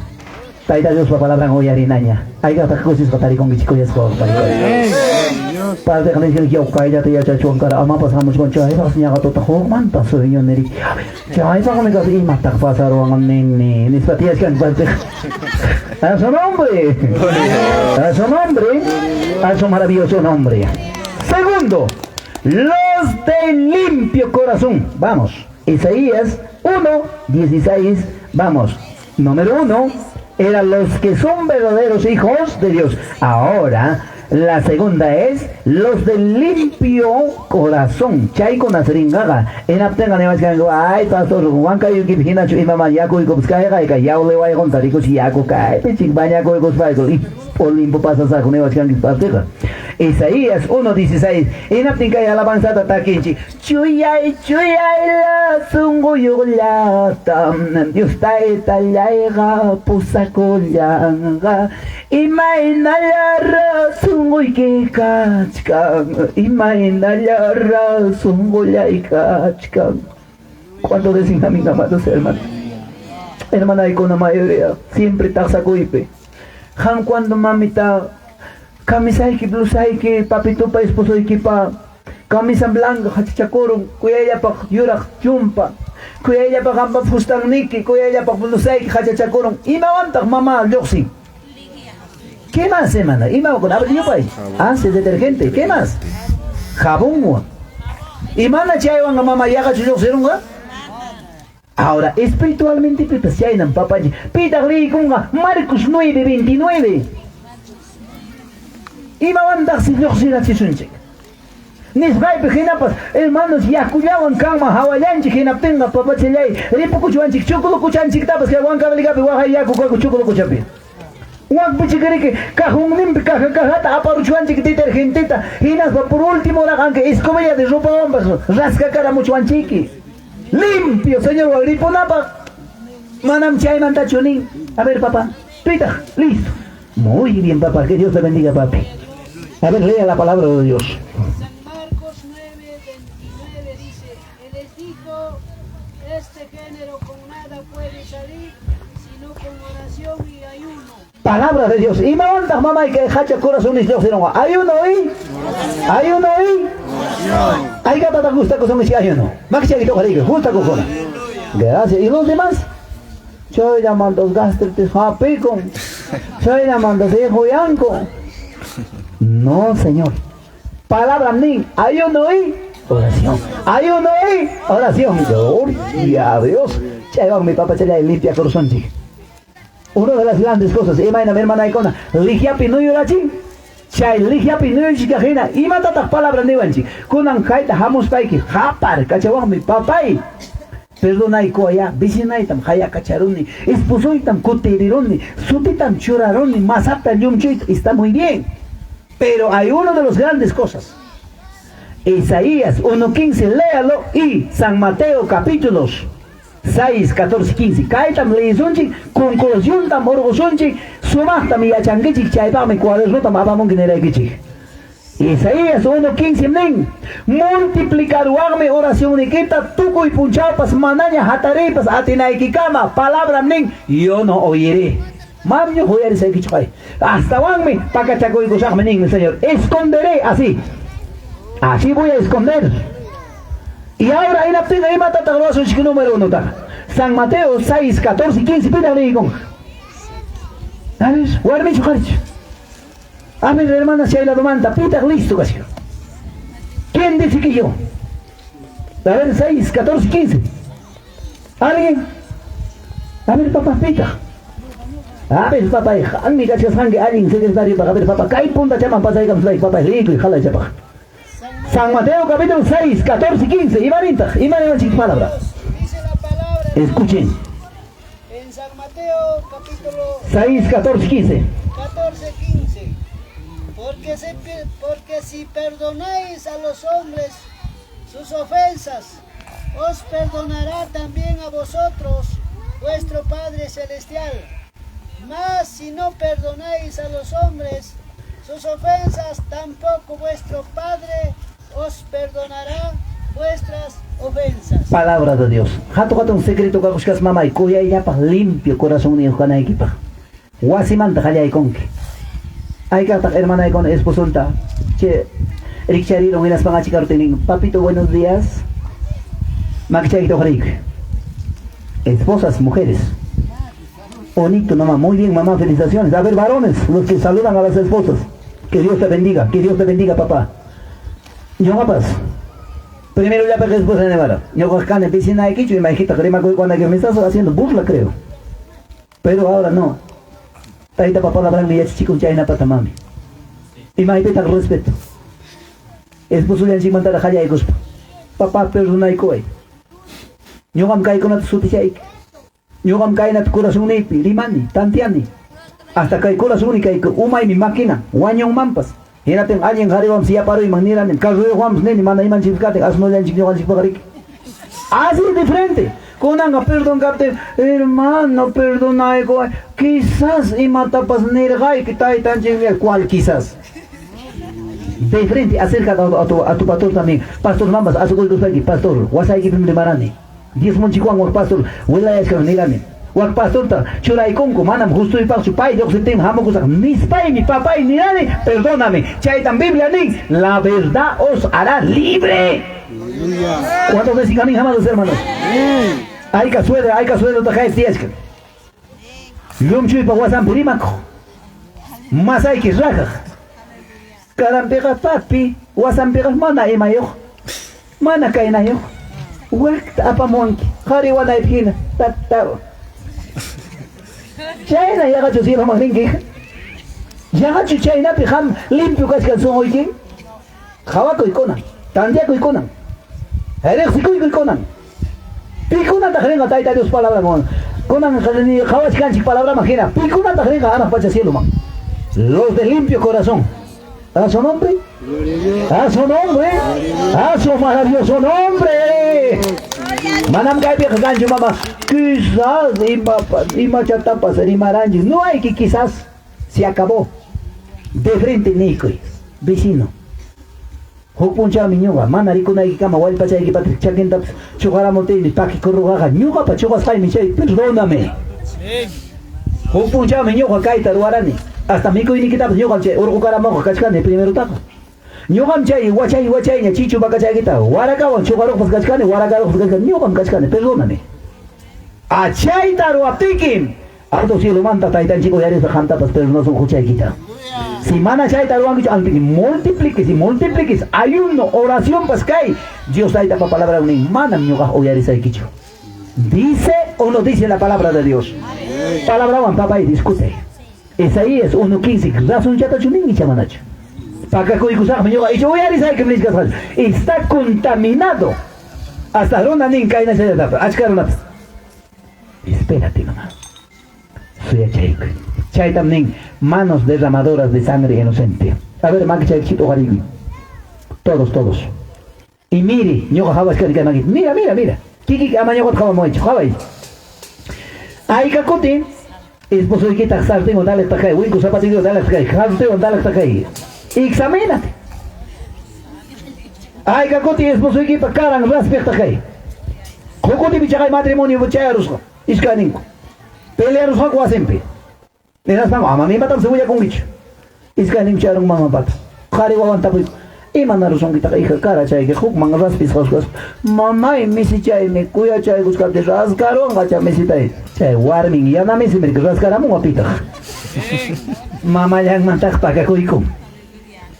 Taita Dios va a palabra hoy harinaña. Hay que atacar cosas para ir con chico y es por Padre que yo caía te ya chuan cara ama pasamos con chai vas niaga to tajo man paso yo neri. Chai va me casi mata pasaron ni patías que antes. A su nombre. A su nombre. A su maravilloso nombre. Segundo, los de limpio corazón. Vamos. Isaías 1:16. Vamos. Número 1. Eran los que son verdaderos hijos de Dios. Ahora, la segunda es los de limpio corazón. Chay con la seringaga. En aptenga ne que ay pastor Juanca y que vigina chu imama yaco y copscaiga y callao le vaya a contar y yaco cae. Pechik baña con cosfaigo y por limpo pasa saco ne que pastor. Isaías 1:16. En aptenga y alabanza taquinchi. Chuyay la sungo yola tam. Dios ta yaiga pusakollanga. Imagina la razón hoy que cachcan, imagina la razón hoy que cachcan. Cuando decimos a mis amados hermanos, hermana y con la mayoría, siempre taxa cuipe. Han cuando mamita, camisa y que blusa y que papito pa esposo y que pa, camisa blanca, hachichacorum, cuya ella pa yura chumpa, cuya ella pa gamba fustan niki, cuya ella pa blusa y que hachichacorum, y me aguanta mamá, yoxi. ¿Qué más, hermana? ¿Y más con abrir país? Hace detergente. ¿Qué más? Jabón. ¿Y mana chaywan a mamá yaga chuyo serunga? Ahora, espiritualmente, pipas chaynan papá. Pita rikunga Marcos 9:29. ¿Y mamá si yo sira chisunche? Nisbay pejinapas, hermanos yakuyawan kama hawayanchi hinaptenga papá chelay. Ripuku chuanchik chukulu kuchanchik tapas que aguanca beligapi waja yaku kwaku chukulu kuchapi. Uang pichikari que cajón limpio, cajata, aparuchuan chiquitita, argentita, y por último la que escobilla de ropa bombas, rasca cara mucho anchiqui. Limpio, señor Guagriponapa. Manam chay mantachunin. A ver, papá, tuita, listo. Muy bien, papá, que Dios te bendiga, papi. A ver, lea la palabra de Dios. San Marcos 9:29 dice, Él les dijo, este género con nada puede salir, sino con oración y ayuno. Palabra de Dios. Y mamá y que hacha corazón y Dios no. Ayuno y ayuno y hay que tratar gusta con ese ayuno. Más que toca digo, gusta con cola. Gracias. ¿Y los demás? Yo llamando gastritis japico. Yo llamando de joyanco. No, señor. Palabra ni ayuno y oración. Ayuno y oración. Gloria a Dios. Ya mi papá se le limpia corazón. Una de las grandes cosas, imagina mi hermana Icona, ligiapi no yorachi, chay ligiapi no yochikajina, y matatas palabras nevanchi, kunan kaita hamos paiki, hapar, cachawang mi papay, perdona iko allá, vicinaitam, haya cacharuni, esposoitam, coterironi, sutitam, churaroni, masata, yumchit, está muy bien, pero hay una de las grandes cosas, Isaías 1:15, léalo, y San Mateo capítulos 6, 14, 15. Kaitam leizunchi, conclusión tam orgosonchi, sumahtam yachangichi, chaipame cuales rotam abamon generegichi. Isaías 1:15 nen, multiplicaruarme oración niquita, tuco y punchapas, manaña, jatarepas, atinaikikama, palabra nen, yo no oiré. Mamño joder se kichai. Hasta wanme, pacachaco y gozarme nen, Señor. Esconderé así. Así voy a esconder. Y ahora en la pena de mata tagroso chico número 1 ta. San Mateo 6, 14, 15, pena le digo. A ver, guarme su jarcho. A ver, hermana, si hay la demanda, pita listo casi. ¿Quién dice que yo? A ver, 6, 14, 15. ¿Alguien? A ver, papá, pita. A ver, papá, mi cachas hangue, alguien secretario para ver, papá, ¿qué punta llaman para salir papá, rico y jala chapa? San Mateo capítulo 6, 14, 15, y Marinta, y Marinta, palabra. Dice la palabra. Escuchen. En San Mateo capítulo 6, 14, 15. 14, 15. Porque si perdonáis a los hombres sus ofensas, os perdonará también a vosotros vuestro Padre Celestial. Mas si no perdonáis a los hombres sus ofensas, tampoco vuestro Padre os perdonará vuestras ofensas. Palabra de Dios. Jato un secreto que buscas mamá y cuya ella pa limpio corazón ni ojana equipa. Guasimanta jaya y conque. Hay que hermana y con esposunta. Che, Richariro, miras para chicar tenin. Papito, buenos días. Maquichaito Rick. Esposas, mujeres. Bonito, mamá. Muy bien, mamá. Felicitaciones. A ver, varones, los que saludan a las esposas. Que Dios te bendiga. Que Dios te bendiga, papá. Yo, papás. Primero ya para esposa de Mara. Yo acá en piscina de Quicho y me dijiste que me estás haciendo burla, creo. Pero ahora no. Ahí papá la blanca y ya chico chaina pata mami. Y me pita respeto. Esposo ya encima de la jaya y guspa. Papá perdona y coe. Yo am caí con la sutichaik. Yo am caí en tu corazón y limani, tantiani. Hasta que el corazón y que uma y mi máquina, guaño mampas. Y no tengo alguien que vamos a parar y manera en caso de Juan ni manda y manchicate, asno ya chico ya chico garic. Así de frente. Con anga perdón capte, hermano, perdona ego. Quizás y mata pas nergai que está tan chévere, cuál quizás. De frente, acércate a tu pastor también. Pastor Mambas, a su culto aquí, pastor. Wasai que me marani. 10 monchicuan o pastor, huela es que me negame. Wak pastor ta, churai conco, manam justo y paso pai, yo se tem hamo cosa. Mis pai, mi papá y ni nadie, perdóname. Chaitan Biblia ni, la verdad os hará libre. ¿Cuántos veces camin amados hermanos? Hay que suelo ta caes tiesca. Lum chui pa wasan purimaco. Más hay que raja. Carampegas papi, wasan pegas mana emayo. Mana kaina yo. Wak apa monki, hari wana ipina, tatao. China ya gacho sila magringi. Ya gacho China piham limpio kaskan son hoy. Hawako ikonan, tandiako ikonan. Herexiko ikonan. Pikunan tajrenga taita Dios palabra mon. Conan hawas kanchi palabra magina. Pikunan tajrenga ana pacha cielo man. Los de limpio corazón. ¿A su nombre? ¡A su nombre! ¡A su maravilloso nombre! Manam gaibe gancho mamá. Quizás y machatapas y maranjo. No hay que quizás. Se acabó. De frente Nico. Vecino. Hokpuncha mi ñuga. Manarico na ikama wal pacha y patri chaquenta chugara monte y paki corrugaga. Ñuga pa chugas hay mi chay. Perdóname. Hokpuncha mi ñuga kaita ruarani. Hasta mico y ni quitas yo galche oro caramo cachcane primero taco yo gamchay guachay ni chichu bacachay quita guaraca o chugaro pues cachcane guaraca pues cachcane yo gam cachcane perdóname achay taro aptikim auto si lo manta taitan chico ya eres janta pues pero no son cuchay quita si mana chay taro al multipliques ayuno oración pues cae Dios ahí tapa palabra un mana ñoga o ya eres quicho dice o no dice la palabra de Dios palabra van papá y discute. Isaías 1:15, razón chata chunin y chamanacho. Para que me yo voy a decir que me digas, está contaminado. Hasta ronda nin caina se da. Achkarona. Espérate nomás. Soy Chaik. Chaitam nin manos derramadoras de sangre inocente. A ver, Makichai chito garigui. Todos. Y mire, ñoga jabas que mira. Kiki amaño jaba moich, jabay. Ay kakotin. Esposo de que taxar tengo dale hasta acá, Winco zapatito dale hasta acá, tengo dale hasta acá. Examínate. Ay, cacoti esposo de que para caran raspe hasta acá. Cocoti bichagay matrimonio bichayaros, iscaninco. Pelearos hago siempre. Le das mamá, mami matan cebolla con bicho. Iscanin charong mamá pata. Jari aguanta pues. Y mandaron son que hija cara chay que hook man raspis cosas. Mamá y misi chay me cuya chay buscar de rascaron gacha mesita ahí. Chay warming ya na misi me rascaramu apita. Mamá yang mantak para coico.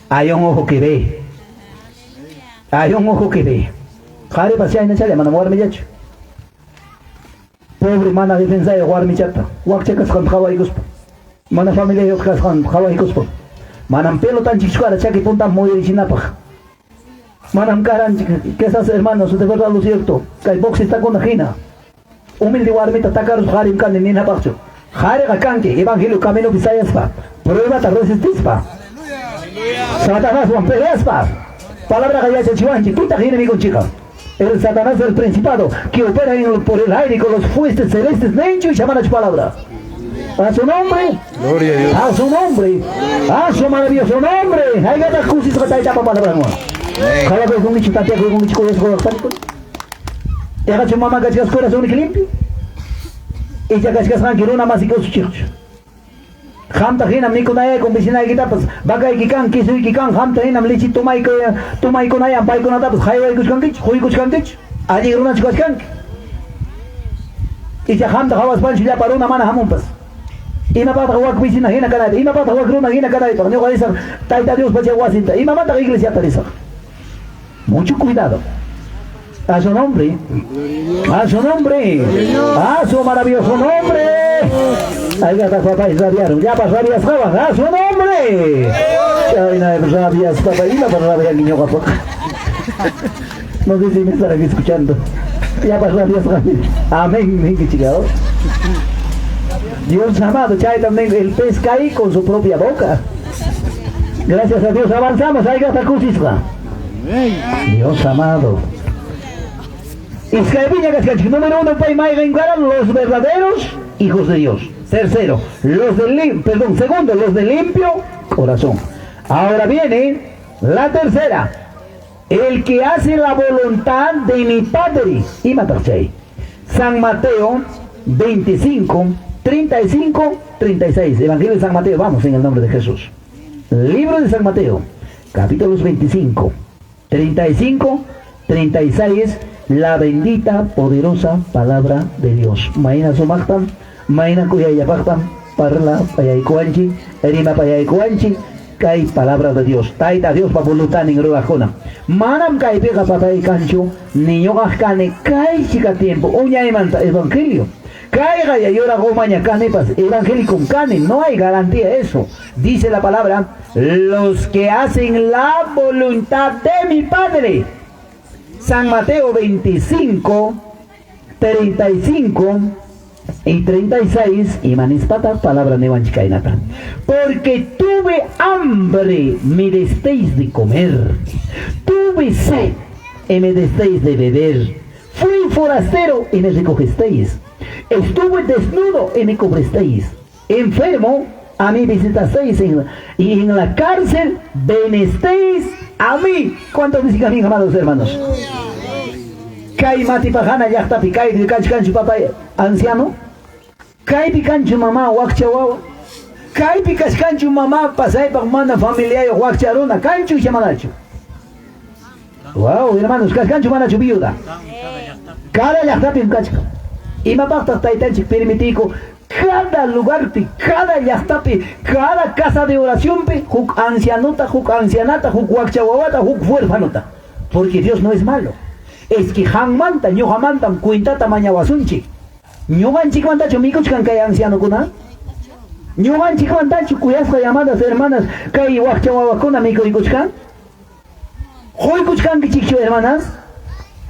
Hay un ojo que ve. Jare pasea en chale mana warmi yacho. Pobre mana defensa de warmi chata. Wakchecas con Hawaii guspo. Mana familia yo con Hawaii guspo. Manam pelo tan chichuara chaki punta muy originapa. Manam caran que esas hermanos de verdad lo cierto. Que el box está con la gina. Humilde guarmita tacaros harim kan ni na pacho. Hare gakanke evangelio camino bisayas pa. Prueba ta resistis pa. Satanás Juan peleas pa. Palabra que ya se chivanchi, tú te mi con chica. El Satanás del principado que opera por el aire con los fuestes celestes nencho y llaman a su palabra. A su nombre, Gloria a Dios. a su nombre, a su maravilloso nombre. Hay que dar cursos que te llaman palabra nueva. Cada vez un nicho tatea con un nicho de escuela tánico. Y haga su mamá que corazón limpio. Y ya que se quiere una más y con su chico. Hamta hina mikunaya con vicinay tapas. Bagay kikan kisuy kikan hamta hina lichi tumay kunaya pay kunatapas. Hayway kuchkankich, huy kuchkankich. Allí runa chukaskank. Y ya hamta hawas pancho ya para una mana hamumpas. Ima pata huak vicina hina kanay. Ima pata huak runa hina kanay. Pero no dice taita Dios pacha huasinta. Ima pata iglesia tarisa. Mucho cuidado. A su nombre, a su nombre, a su maravilloso nombre. Ahí está papá Israel, ya pasó a su nombre. Ay, no, rabias, papá, y la rabia niño guapo. No sé si me están aquí escuchando. Ya pasó a Dios, amén, qué chingado. Dios amado, trae también el pez caí con su propia boca. Gracias a Dios avanzamos, ahí está Cusisla. Dios amado. Número 1, los verdaderos hijos de Dios. Tercero, segundo, los de limpio corazón. Ahora viene la tercera, el que hace la voluntad de mi Padre. Y Matachay. San Mateo 25, 35, 36. Evangelio de San Mateo, vamos en el nombre de Jesús. Libro de San Mateo, capítulos 25, 35, 36. La bendita, poderosa palabra de Dios. Maina sumaktam, maina kuyayapaktam, parla payaykuanchi, erima payaykuanchi, kay palabra de Dios. Taita Dios papulutan en ruajona. Manam kay pega papay cancho, niño gajkane, kay chica tiempo, uña manta evangelio. Caiga y llora gomaña canepas, evangélico cane, no hay garantía eso. Dice la palabra, los que hacen la voluntad de mi Padre. San Mateo 25, 35 y 36, y manispata, palabra nevanchikainata. Porque tuve hambre, me desteis de comer. Tuve sed, y me desteis de beber. Fui forastero, y me recogisteis. Estuve desnudo, y me cubristeis. Enfermo, a mí visitasteis, y en la cárcel venesteis a mí. ¿Cuántos dicen a mí, amados hermanos? Kai mati pajana yakta pikai de canchu papá anciano. Kai picanchu mamá wakcha wawa. Kai picascanchu mamá pasai pa manda familia yo wakcharona canchu chamanacho. Wow, hermanos, cascanchu manacho viuda. Cada yakta pincachka. Y mapakta taitanchik permitico. Cada lugar, cada yastapi, cada casa de oración, huk ancianota, huk ancianata, huk wakchawawata, huk huérfanota. Porque Dios no es malo. Es que hangmanta, ñojamantam, cuintata mañawasunchi. Ñoganchik mantacho, mikuchkan kay anciano kuna. Ñoganchik mantacho, cuyasca llamadas hermanas, kay wakchawawakuna mikuchkan. Hoykuchkan kichikcho hermanas.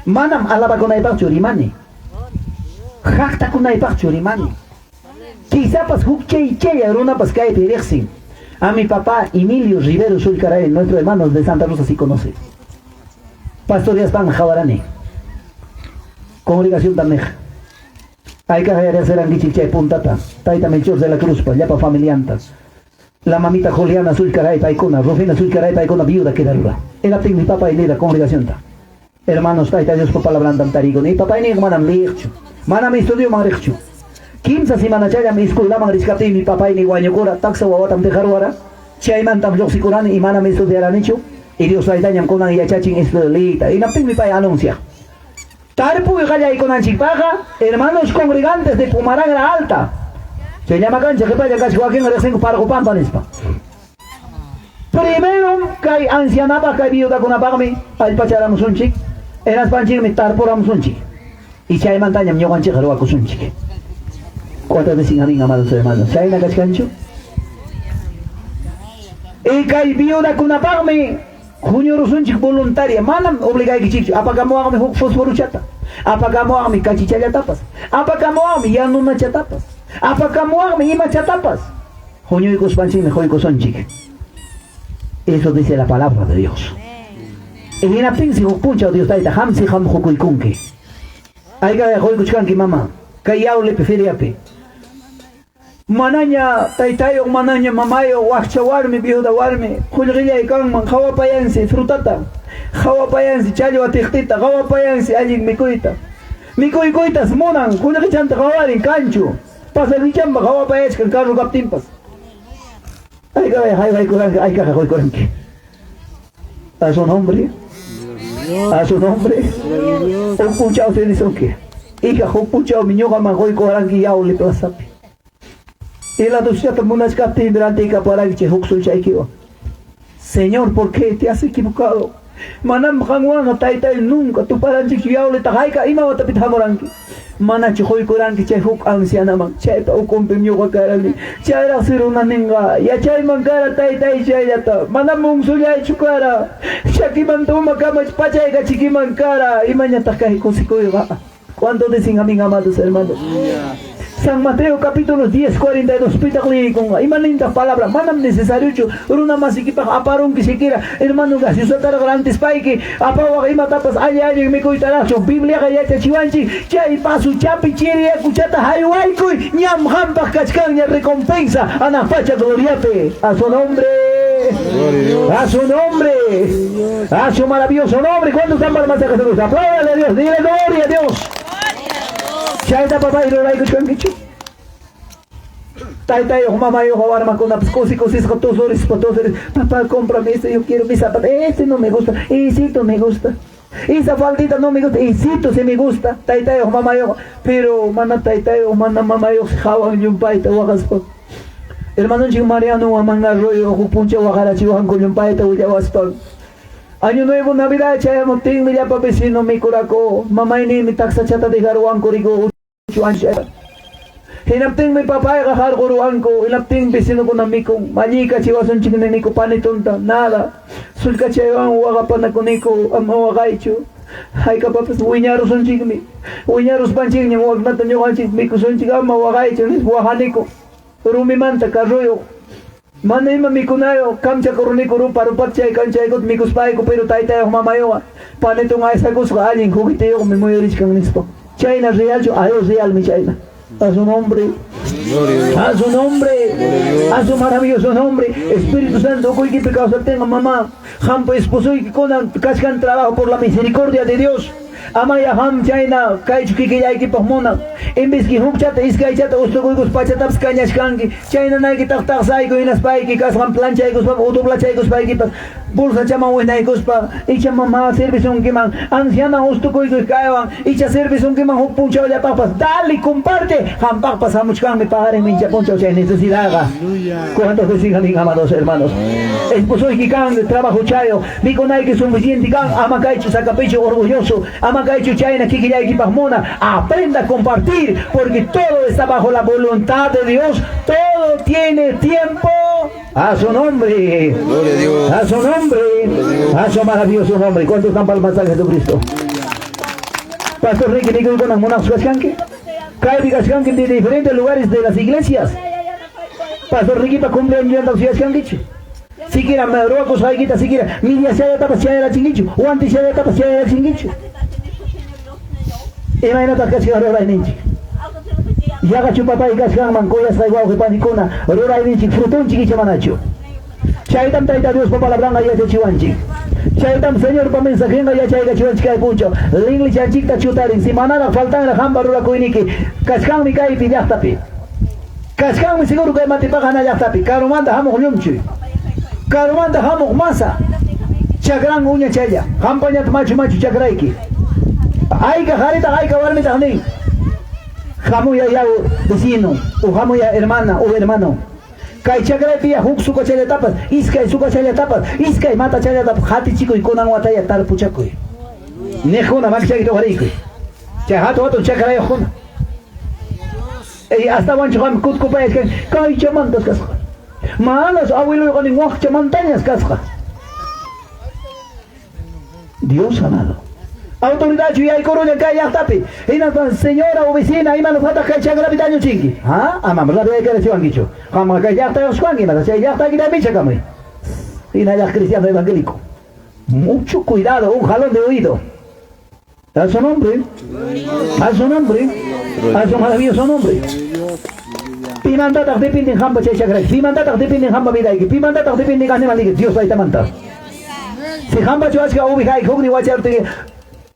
Manam alabakunaypakcho rimani. Haktakunaypakcho rimani. Quizás hukchey runapas kay perexin. A mi papá Emilio Rivero Sulcaray, nuestro hermano de Santa Rosa, sí conoce. Pastor Yaspan Javarani. Congregación Tameja. Hay que hacer anguichichay puntata. Taita Melchor de la Cruz, Yapa familianta. La mamita Juliana Sulcaray Paicona, Rufina Sulcaray Paicona, viuda que darla. Era mi papá y la congregación ta. Hermanos, taita Dios por palabra tarigo. Ni papá ni manam licho. Manam estudio manricho. Kimsa si manachaya mi escuela manriscate mi papá y ni guañocora, taxa wawatam de jaruara. Chaymantam yoxikurani y manam estudiaranicho. Y Dios la dañan con una yachachin israelita. Y napin mi pai anuncia. Tarpu y gaya y con anchipaja, hermanos congregantes de Pumarangra Alta. Se llama cancha que vaya casi Joaquín recién para Panispa. Primero, que ancianapa, que viuda con apagmi, al pacharamos un chic. En las panchig mi tarporamos un chic. Y chay mantaña mi guanche jaruacos un chic. ¿Cuántas veces han amados hermanos? ¿Chay na cascancho? Y que viuda con apagmi. Junio rusunchik voluntaria, manam obligay kichik, apagamo ami huk fosforuchata, apagamo ami kachichaya tapas, apagamo ami yanuna chatapas, apagamo ami ima chatapas. Junio y cospanchik mejor y cosonchik. Eso dice la palabra de Dios. Y en la pinci puncha Dios taita hamsi ham hukuikunki. Ay que hoy kuchkanki mamá, kayao le preferiape. Manaña taitayo, manaña mamayo, wakchawarmi, viuda warmi, julgilla y kanman, jawapayansi, frutata, jawapayansi, chayo atiktita, jawapayansi, allin mikuita. Mikuikuitas monan, julgichanta jawarin cancho, pasa lichamba, jawapayas, kan carro captimpas. Hay que coranque. A su nombre. A su nombre. Un puchao tiene eso que. Hija, un puchao miñoga magoy coranque ya le plazapi. Y la ducia tomó escapte durante que para que Huxul Chaikiwa. Señor, ¿por qué te has equivocado? Manam Hangwan, Taita nunca, tu para Chikiao le tajaika, y Mama Tapitamoranki. Mana Chihoy Kuranki, Chehuk Ancianaman, Cheta, o comprimio Wakarali, Chara Siruna Ninga, Yachay Mankara Taita y Chayata, Manamung Suya Chukara, Shakimantuma Kamach Pachaiga Chikimankara, y Mañataka y Kosikoiga. ¿Cuánto dicen a mis amados hermanos? San Mateo capítulo 10, 42, pitagli con imaninta palabra, manam necesario, una más equipa, aparón que se quiera, hermano, si usted era grande spike, apaga y matapas, ay, me coitaracho, Biblia, galleta, chivanchi, chay, pasu, chapi, chiri, cuchata, hayuaico, ñam, hampa, cachcaña, recompensa, ana facha, gloriate, a su nombre, a su nombre, a su maravilloso nombre. ¿Cuántos están para más de Jesús? Apláudale a Dios, dile gloria a Dios. Chaita papá y lo raico chanquichu. Taita yo mamá yo jugar con una cosis con todos papá cómprame este, yo quiero mi zapato, este no me gusta, esito me gusta. Esa faldita no me gusta, esito se me gusta. Taita yo mamá yo, pero mana taita yo mana mamá yo jawan yo paita wagaspa. Hermano chico Mariano amanga rollo puncha wagara chiwan con yo paita uyawaspa. Año nuevo, Navidad, chayamo ting mi yapa vecino mi curacó, mamá ni mi taxa chata de garuan corigo, chuanchera. Hinapting mi papá y gajar goruanco, hinapting vecino con amigo, malika chivason chignenico panitonta, nada. Sulca chayan wagapana coniko, amawagaicho. Hay capapas, wiñaros son chigmi, wiñaros panchigni, wagnata nyoganchig, mico son chigama wagaicho, nis wahanico, rumimanta, carroyo. Mana ima mikunayo, kamcha koruniko rupa rupatchay kanchay kot mikuspay ko pero tayo mamayo. Panito nga isa ko sa alin hugite yo me muy rich kang nispo. China real yo ayo real mi China. A su nombre. A su nombre. A su maravilloso nombre. Espíritu Santo, hoy que pecado tenga mamá. Hampo esposo y que conan cascan trabajo por la misericordia de Dios. Amaya ham China kaichu kiki ya ki pahmona embes ki hukchata iskai chata ustogoygos pachataps kañashkanki China naiki taqtaqsayku inaspayki kasqan planchaykospa utuplachaykospaykipaq bolsa chama winaykuspa icha mama servisunkiman anciana ustogoygos kaywan icha servisunkiman huk punchawllapapas dale comparte hampaqpas hamuchkanmi pagaren mincha punchaw chay necesidadqa cuántos decían mis amados hermanos esposoyki kan trabajo chayo mikunayki suficiente kan ama kaychu sacapecho orgulloso ama kaychu chayna kikillayki pahmona aprenda a compartir porque todo está bajo la voluntad de Dios todo tiene tiempo a su nombre Gloria a Dios. a su nombre a su maravilloso nombre. ¿Cuántos están para el mensaje de Jesucristo? Pastor Ricky Nico con las monas cascanque cae cascanque de diferentes lugares de las iglesias. Pastor Ricky para cumpleaños de las cascanque siquiera me roba con su aiguita siquiera media se haya tapas se haya la chinguicho o antes se haya tapas se haya la chinguicho. Imagínate que se ahora en inchi. Ya gacho papá y cascan mancoya está igual que panicona. Ahora en inchi frutón chiquicha manacho. Chaitam taita Dios papá la blanca ya te chivanchi. Chaitam Señor pa mensajenga ya chaiga chivanchi kai pucho. Lingli chanchita chutarin si manada faltan la jamba rura koiniki. Cascan mi kai pidachtapi. Cascan mi seguro que mati pagana ya tapi. Karumanda hamo lyumchi. Karumanda hamo masa. Chagran uña chaya. Hampanya machu machu chagraiki. Aika jarita aika warmi tahni. Jamo ya vecino, o jamo ya hermana o hermano. Kai chagrai pia huk suka chale tapas, iskay suka chale tapas, iskay mata chale tapas, hati chico y konan wataya tar puchakoy. Nejona makchagi to harikoy. Chahato wato chagrai jona. Hasta wancho jam kutko pa es que kai chamantas kasqa. Malas abuelo con wak chamantañas kasqa. Dios amado. Autoridad yo ya hay corolla que ya tapi. Y una señora o vecina y manos patas que echa gravitaño chingi. Ah, amam la de que reciban guicho. Jama que ya está os juangi, nada, ya está aquí la bicha camay. Y nada cristiano evangélico. Mucho cuidado, un jalón de oído. A su nombre. A su nombre. A su maravilloso nombre. Pimantatak depende en jamba checha gray. Pimantatak depende en jamba vida y pimantatak depende en animal y Dios va a tamanta. Si jamba chuasca ubicai, hugni wacharte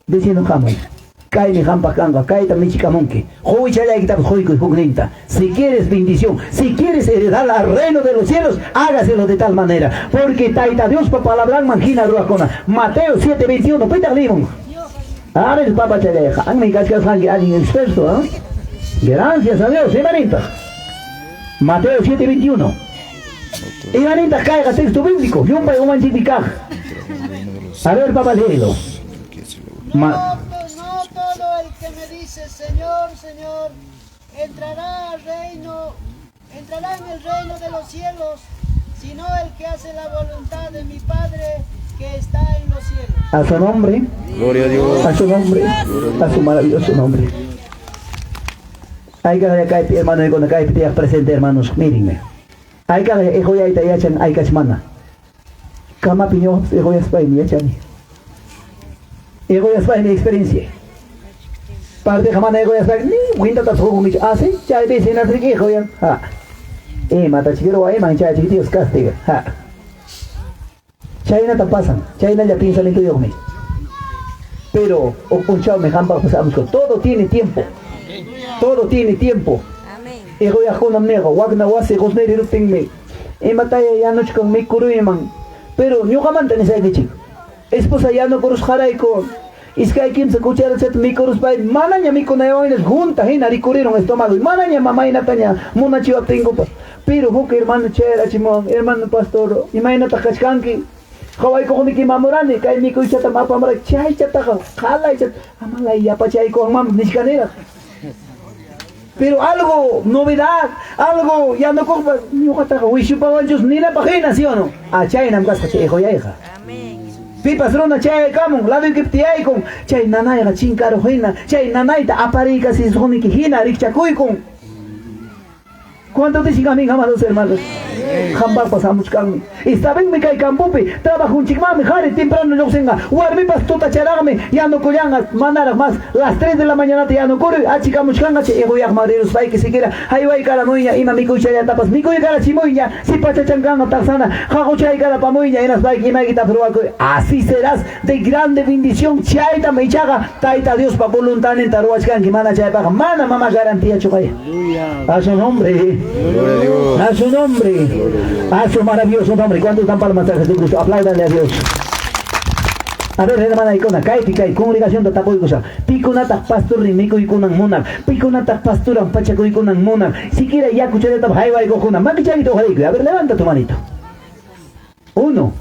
vecino jamás. Kay mi hampa kanga, kay también chicamonque. Joy chalay que joy jugninta. Si quieres bendición, si quieres heredar al reino de los cielos, hágaselo de tal manera. Porque taita Dios pa palabra mangina ruacona. Mateo 7:21, pita limón. A ver, papá chalay, me cascas alguien experto, ¿eh? Gracias a Dios, hermanita. Mateo 7:21. Hermanita, caiga texto bíblico. Yo un pago manchiticaj. A ver, papá, léelo. No todo el que me dice Señor, Señor, entrará en el reino de los cielos, sino el que hace la voluntad de mi Padre que está en los cielos. A su nombre, Gloria a Dios. a su nombre, a su maravilloso nombre. Hay que acá, hermano, y cuando acá hay presente, hermanos, mírenme. Hay que hijo ya yachan, hay que semana. Kama piño, hijo ya está en yachan. Hijo ya está en mi experiencia. Parte jamás hijo ya está ni winda ta sogo mi hace, ya hay veces en la trique hijo ya. Ha. Mata chiquero va man ya chiquitos castiga. Ha. Chayna ta pasan, Chayna ya pensamiento de hombre. Pero o punchado me jamba pasamos con todo tiene tiempo. Todo tiene tiempo. Amén. Hijo ya con amigo, wagna wase gosneri rutingme. Mata ya no con mi kuruiman. Pero yo jamás tenés ahí chico. Esposa ya no corus jaraiko. Es que hay quien se escucha el set mi corus pai. Manaña mi con eoines juntas y nari corrieron estómago. Y manaña mamá y nataña mona chiva tengo pa. Pero hoque hermano chera chimón, hermano pastor. Imagina takachkanki. Hawai ko mi mamorani kay mi ko chata mapa mara chay chata jala chat. Amalay ya pa chay ko mam niskanera. Pero algo, novedad, algo, ya no cojo, ni ojata, wishupawanchus, ni la página, ¿sí o no? A chay nam gas chay hijo ya hija. Amén. Pipas rona chay kamon, lado que ptiay con, chay nanay la chincaro hina, chay nanay ta aparica si soni que hina, richakuy con. ¿Cuánto te sigan mis amados hermanos? Jambar pasamos cami. Está bien me cae campupe, trabajo un chicmame, jare temprano yo senga, guarmi pastuta charame, ya no coyanga, mandar más, las 3 de la mañana ya no corre, a chicamos canga, che, voy a maderos pai que siquiera, ahí va y cara moña, ima mi cucha ya tapas, mi cuya cara chimoña, si pacha changanga tarzana, jagocha y cara pamoña, y las pai que me quita probaco, así serás de grande bendición, chaita me chaga, taita Dios pa voluntad en taruachkan, que mana chay paga, mana mamá garantía chocaya. A su nombre. Gloria a Dios. A su nombre, a su maravilloso nombre. ¿Cuántos dan palmas a Jesucristo? Apláudanle a Dios. A ver, hermana icona, cae, congregación de tapo y cosa. Piconata pastor rimico y kunan monar. Piconata pastor ampachaco y kunan monar. Si quiere ya cuchara tap jaiba y cojuna. Maquichagito jarico. A ver, levanta tu manito. 1.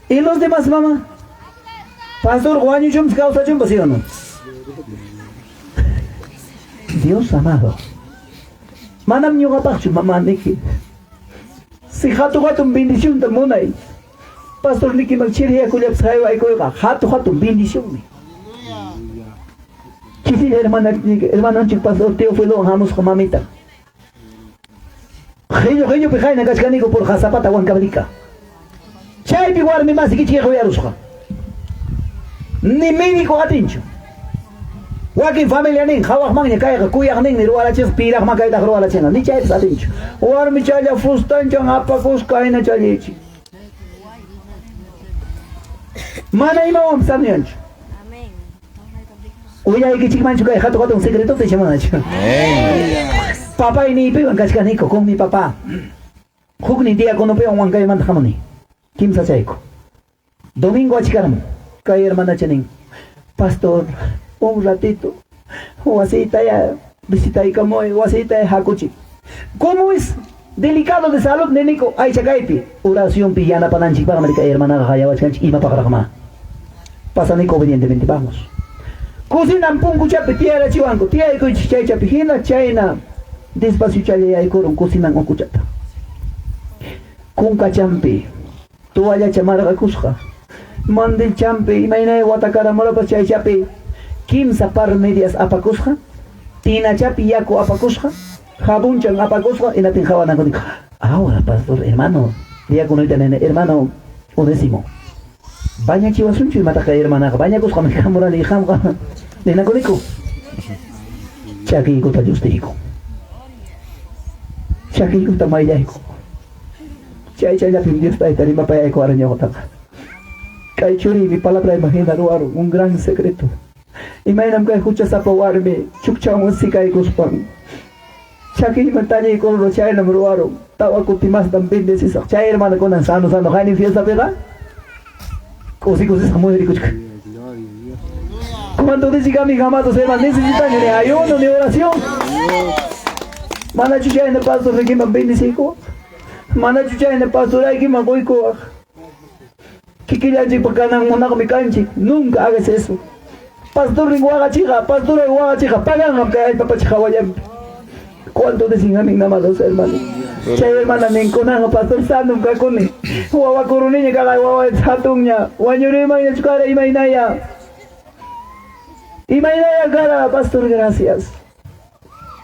¿Y los demás, mamá? Pastor Juan Chums causa chumpa, ¿sí o no? Dios amado. Manam nyo kapaksyo, mamá Niki. Si hato-hatong bendición del munay. Pastor Niki magchiriya kulap sa hayo ay ko ka. Hato-hatong bendición ni. Kisi hermano chik pastor Teófilo hamos ka mamita. Genyo pijay na kachkaniko por hasapata wan kabalika. Chay piguar mi mas ikichika ko yarusha. Ni médico atincho. Wakin familia ning, hawak mang niya kaya kuyak ning niruala chis pirak makay tak ruala china. Ni chay sa tincho. War mi chay fustan chang apakus kay na chay. Mana imawam sa niyancho. Amén. Uya ikichik mancho kay hato katong sekreto te siya mancho. Papa iniipi ang kachkaniko kung mi papa. Huk ni dia kono pe ang wangkay man hamoni. Kim sa chay ko. Domingo achikaram. Kay hermana chaning. Pastor, un ratito, wasita ya, visita y como wasita ya hakuchi. ¿Cómo es delicado de salud, nenico? Ay, chacaipi. Oración pillana pananchi para América, hermana Hayawachanchi, ima para Rama. Pasan inconvenientemente, vamos. Cocinan pungu chapi, tierra chivanco, tierra y chay chapijina, chayna. Despacio chaya y coron, cocinan con cuchata. Kunka champi, toalla chamara cusja. Mandil champi, imagina guatacara mola pa chay chapi. Kimsa par medias apakusja, tina chapi yaku apakusja, jabunchan apakusja y natin jawana con ahora pastor hermano, yaku no itane hermano Onésimo. Baña chivasuncho y mataka hermana, baña kusja me kamura ni jamga, ni na koniko. Chaki ko ta justiko. Chaki ko ta mayayko. Chay ya pindies ta tarima pa ay ko aranyo ta. Kay churi mi palabra imagina ruaro un gran secreto. Imaynam kay huchasapa warmi chukchawan sikaykuspan. Chakiyman tañaykunro chaynam ruwaron. Tawa kutimastam bendecisa. Chay hermanakunan sano haynin fiesta pega. Kusi samuderikuchka. Cuando dice que mis amados hermanos necesitan ni ayuno ni oración. Mana chucha en el pastor de Kiman 25. Mana chucha en el pastor de Kiman Goico. Que quería decir para ganar una mi canchi. Nunca hagas eso. Pastor de Guaga chica, pagan aunque hay papá chica vayan. ¿Cuánto dicen a mis amados hermanos? Chay hermana me enconan pastor sando un cacone. Guava coronilla caga guava satuña. Guañurema y chucara y mainaya. Imaynaya cara, pastor, gracias.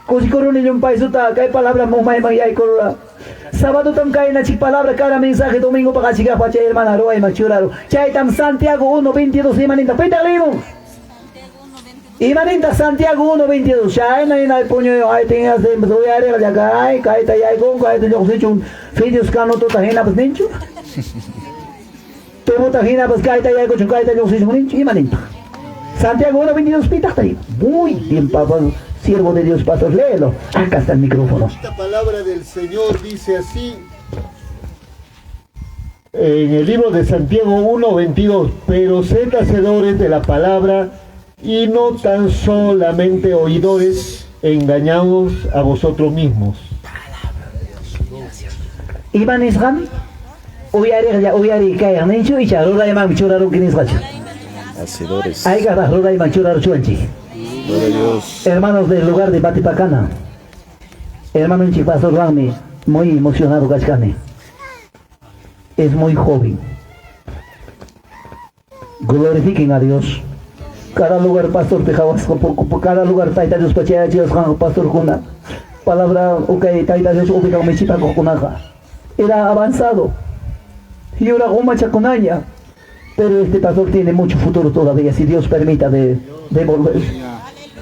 Kusi corone yung paisuta, kay palabra mo may magyay korora. Sábado tam kay na chik palabra cada mensaje, domingo pa kachika pa chay hermana roa y machuraro. Chay tam Santiago 1:22 imaninta. Pita limo. Imaninta Santiago 1:22. Chay na ina puño yo ay tengas de mzoyare ya kay ta yay con kay ta yo sechun videos kano to tahina pas ninchu. Tumo tahina pas kay ta yay con kay ta yo sechun ninchu imaninta. Santiago 1:22 pita está ahí. Muy bien, papá, siervo de Dios, pastor, léelo. Acá está el micrófono. Esta palabra del Señor dice así, en el libro de Santiago 1:22, pero sed hacedores de la palabra y no tan solamente oidores, engañados a vosotros mismos. Iban Isran, uyari kaya ninchu y charora imam churaro kinisgacho. Hacedores. Hay que arrojar y manchurar chuanchi. Gloria a Dios. Hermanos del lugar de Batipacana. Hermano en Pastor Rami, muy emocionado Cachcane. Es muy joven. Glorifiquen a Dios. Cada lugar pastor Pejawas, cada lugar taita Dios pachaya chicas pastor kuna. Palabra okay taita Dios ubica como chipa cocunaja. Era avanzado. Y ahora goma chacunaña. Pero este pastor tiene mucho futuro todavía, si Dios permita de volver.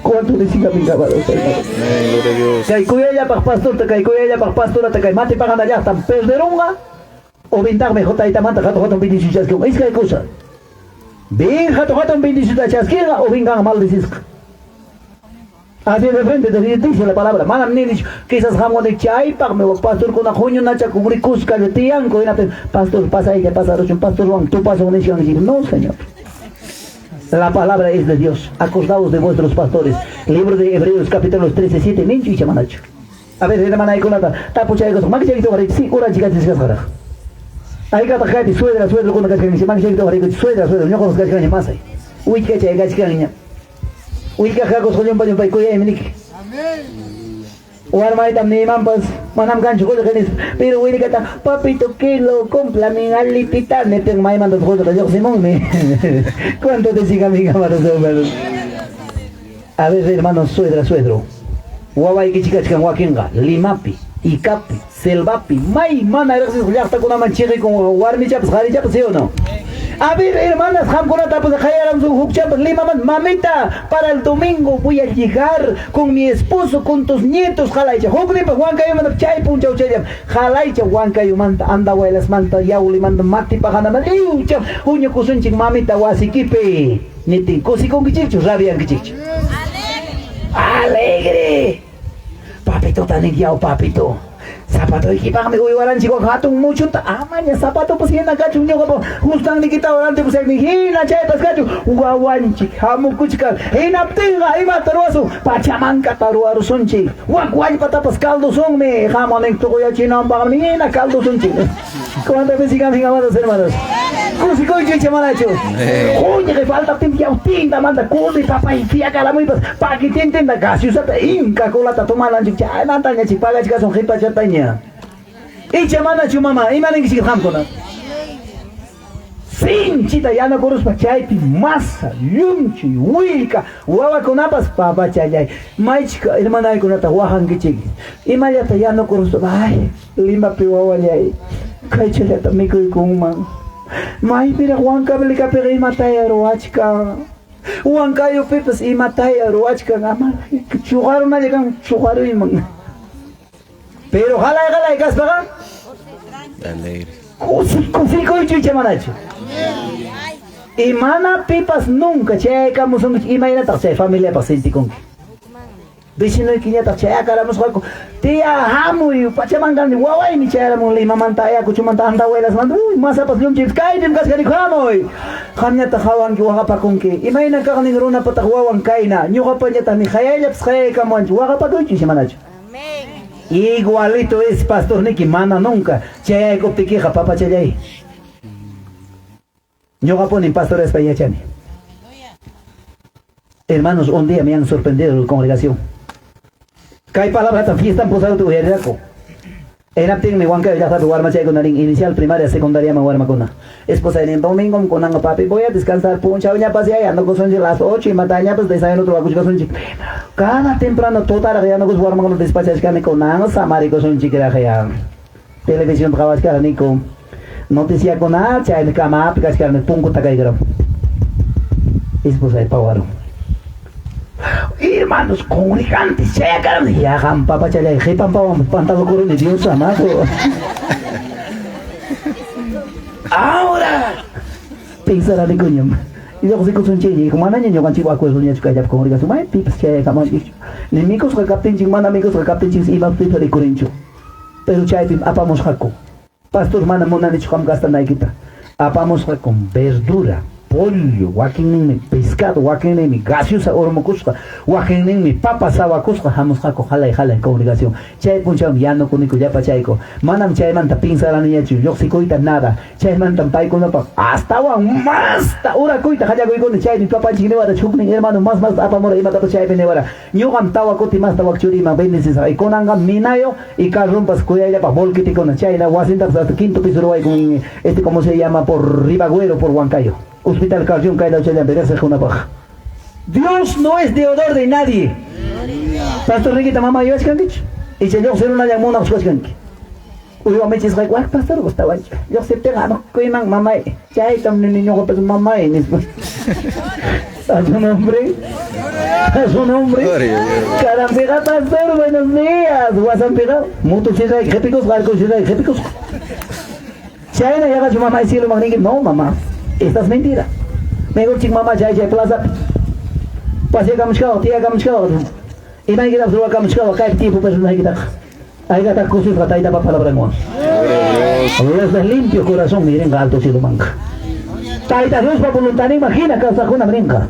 ¿Cuánto decía mi caballo? Gloria a Dios. Caikuya ya para pastor, te caikuya ya para pastor, te caimate pagan allá, tan perderonga. O vintarme jota y tamanta, jato jato un bindis y chasquilla. Es que hay cosa. Ven jato jato un bindis y chasquilla o vengan mal de cisca. Así de frente dice la palabra. Manam ni dicho, quizás jamón de chay, me pastor con ajoño nacha cubrí cusca de tianco. Pastor, pasa ella, pasa rocho, pastor, tú pasa una edición y no, señor. La palabra es de Dios. Acordaos de vuestros pastores. Libro de Hebreos, capítulo 13:7, nincho y chamanacho. A ver, hermana, hay con la tapucha de cosas. Más que ya que sí, una chica de cascara. Hay que atacar de suegra con la cascara. Más que ya que suegra, no con los cascaras más ahí. Uy, que ya cascara. Uy, que acá con un paño para coya y menique. O arma y también mampas, manam gancho con el pero uy, que está, papito, que lo compra mi alitita, me tengo más mando fotos de Simón, ¿cuánto te siga mi cámara? A ver, hermanos, suegro. Guabay que chicas que guaquenga, limapi, icapi, selvapi, may, mana, gracias, ya está con una manchera y con guarmi chapas, jari chapas, ¿sí o no? A ver, hermanas, jamconata, pues jayaram su hukchapas, limaman, mamita, para el domingo voy a llegar con mi esposo, con tus nietos, jalaicha, huknipa, huanca yumanta, chay puncha uchayam, jalaicha, huanca yumanta, anda huelas manta, yauli manda, mati pajana, liucha, uño kusunchik, mamita, wasikipe, nitin, kosi con kichichu, rabian kichichu. Alegre. Papito tan yao, papito. Zapato y equipa me voy a orar chico gato mucho amaña zapato pues en acá chuño como gustan ni quita orante pues en hina chay pas gacho guaguanchi hamu kuchka en aptenga y mataroso pachamanca taruaro sonchi guaguay pata pas caldo son me jamon en todo ya chino ambam ni en caldo sonchi cuántas veces sigan sin amados hermanos cusi coche chamanacho oye que falta tiempo tinta manda culi papá y fia cara muy pas pa que tienda casi usata inca con la tomala chicha nataña chipaga chicas son jipa chataña y chamana chumama y manen que sigue jamcona sin chita ya no corus pachaiti masa yumchi huilca guava con apas papa chayay maichka hermana y con ata guajan que chiqui y mayata ya no corus ay lima piwawal yay kaicheta mico y con man mai mira huanca belica pero y mataya roachka huanca yo pepas y mataya roachka amar chugaron a llegar chugaron y man pero jala gaspaga Alegre. Kusi coche manacho Y mana pipas nunca, chaycamos imaynata chay familia paciente con vecino de quiñata chaycaramos juego tía hamuy pachamangani guaway mi chayaramos lima mantaya cuchumanta anda abuelas mando uy masa pas lumchis kaitim kasgani hamuy hamñata hawan ki waqapa kunki imayna kaqni runa pataq wawan kayna ñuqapañata mi hayallapas hayaykamuanchi waqapakuychi simanachu igualito es pastor Niki mana nunca chayaykuptikiqa papa chayay ñuqapuni pastores payachani. Hermanos, un día me han sorprendido la congregación. Kay palabra tan fiesta posado tu herrako. Era ting mi wanka ya sabe warma chay con inicial primaria secundaria ma warma con. Esposa en domingo con anga papi voy a descansar puncha uña pasea ando con son las 8 y mataña pues desayuno otro acucho con chic. Cada temprano toda la ando con warma con despachas que con anga samarico son chiquera ya. Televisión trabajas cara nico. Noticia con chay en cama aplicas que me pongo takaigra. Esposa de pawaro. Hermanos comunicantes, ya carne, ya han papa chalay, jepan pawam, pantalo corone, Dios amado. Ahora pensará de coño. Y luego se con chile, como año yo cuando chico con niños que ya congregación, mai pipas chay caman. Ni micos que capten ching mana amigos que capten ching iba pipa de corincho. Pero chay pim apamos jaco. Pastor mana mona ni chukam gasta naikita. Apamos con verdura. Pollo, wakin mi pescado, wakin mi gaseosa ormocusca, wakin mi papa sabacusca, jamos jaco jala en congregación. Chay puncham ya no cunico ya pachaico. Manam chay manta pinza la niña chu, yo si coita nada. Chay mantam pai con pa hasta wan más ta ura coita jaya con chay mi papa chineva de chukni hermano más apamora y mata chay penevara. Ñuqam tawa coti más tawa churima bendices y con anga minayo y carrumpas cuya ya pa volquiti con chay la wasinta hasta quinto piso con este como se llama por Ribagüero por Huancayo. Hospital Carrión cae la ochella en Pereza una paja. Dios no es deudor de nadie. Pastor Riquita mamá yo es que han dicho. Y se yo ser una llamona os que uy me dices que pastor gustaba yo se te gano que mamá ya hay también niño que mamá en eso. A su nombre. A su nombre. Carambega pastor buenos días. Guasan pegado. Mucho chisa y jépicos galcos chisa y jépicos. Chaina ya su mamá decirle magnífico no mamá. Esta es mentira. Me gusta mamá ya plaza. Pasé camuscado, tía camuscado. Y me queda su camuscado, cae tipo persona que está. Ahí está cosas que está para palabra no. Dios es limpio corazón, miren alto si lo manca. Taita Dios para voluntad imagina que está una brinca.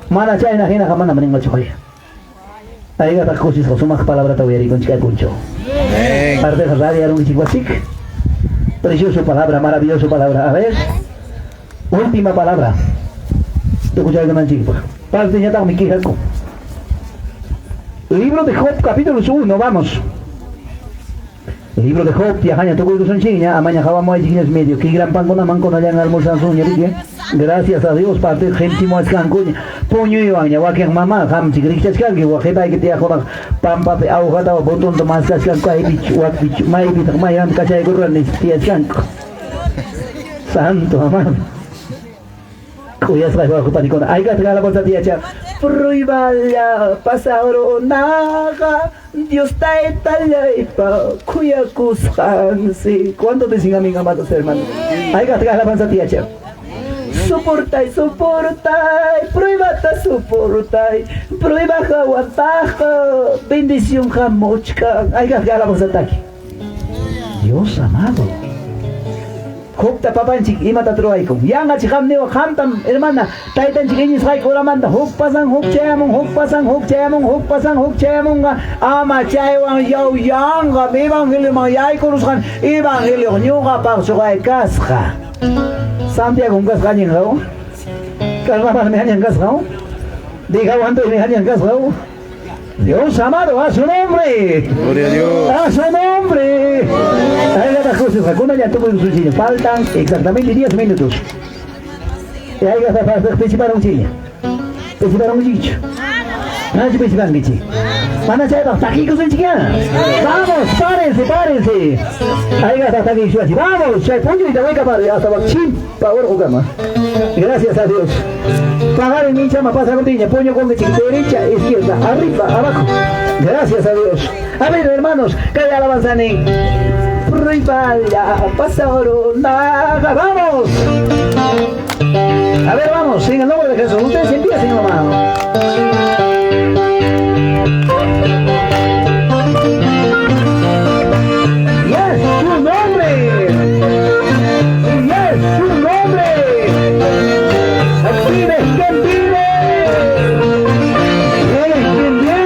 Mana chay na hina kamana brinca choy. Ahí está cosas que sumas palabra te voy a ir con chica puncho. Parte de radio un chico así. Precioso palabra, maravilloso palabra. A ver. Última palabra. Te escuchas de manchico. Parte ya está mi quijaco. Libro de Job, capítulo 1, vamos. Libro de Job, tiajaña, toco que son chiña, amaña jabamo hay chiñas medio, que gran pan con la manco no hayan almorzado suña, gracias a Dios, parte gente más cancuña, puño y baña, guaquian mamá, ham chicrichas calque, guajeta que te ajoba, pampa, ahogata, botón, tomas cascanco, hay bicho, guapicho, maibita, mayan, cachay, corran, tías canco. Santo, amado. Cuya se va a ocupar con hay que la bolsa de ella prohibala pasaro naga Dios está etalepa cuya cuscan sí cuánto te sigan mis amados hermanos hay que la bolsa de ella soportai prueba soportai prueba aguantar bendición jamochka hay que la bolsa de aquí Dios amado Hukta papanchik imata troaiko. Yanga chikam neo hamtam hermana. Taitan chikinis kai koramanda. Huk pasang huk chayamong. Ama chaywang yaw yanga. Evangelio ma yay kuruskan. Evangelio nyuga pak sukay kasha. Santiago kasha nyingao. Kalma me hanyan kasha. Diga wanto me hanyan kasha. Dios amado, a su nombre. Gloria a Dios. A su nombre. Ahí está José, Facuna ya tuvo su chile. Faltan exactamente 10 minutos. Y ahí está para un chile. Para un chicho. No se para un chicho. Van a echar taquitos en chiquiana. Vamos, párense. Ahí está taquitos así. Vamos, chay pollo y te voy a capar. Hasta bachín, para ver jugamos. Gracias a Dios. Pagar en mi chama, pasa con tiña, puño con derecha, izquierda, arriba, abajo. Gracias a Dios. A ver, hermanos, calla la manzana. Arriba, ya, pasa oro, nada, vamos. A ver, vamos, en el nombre de Jesús. Ustedes empiecen, hermano. ¡Yes, su nombre! ¡Yes, su nombre! ¡Vive quien vive! ¡Él es quien viene!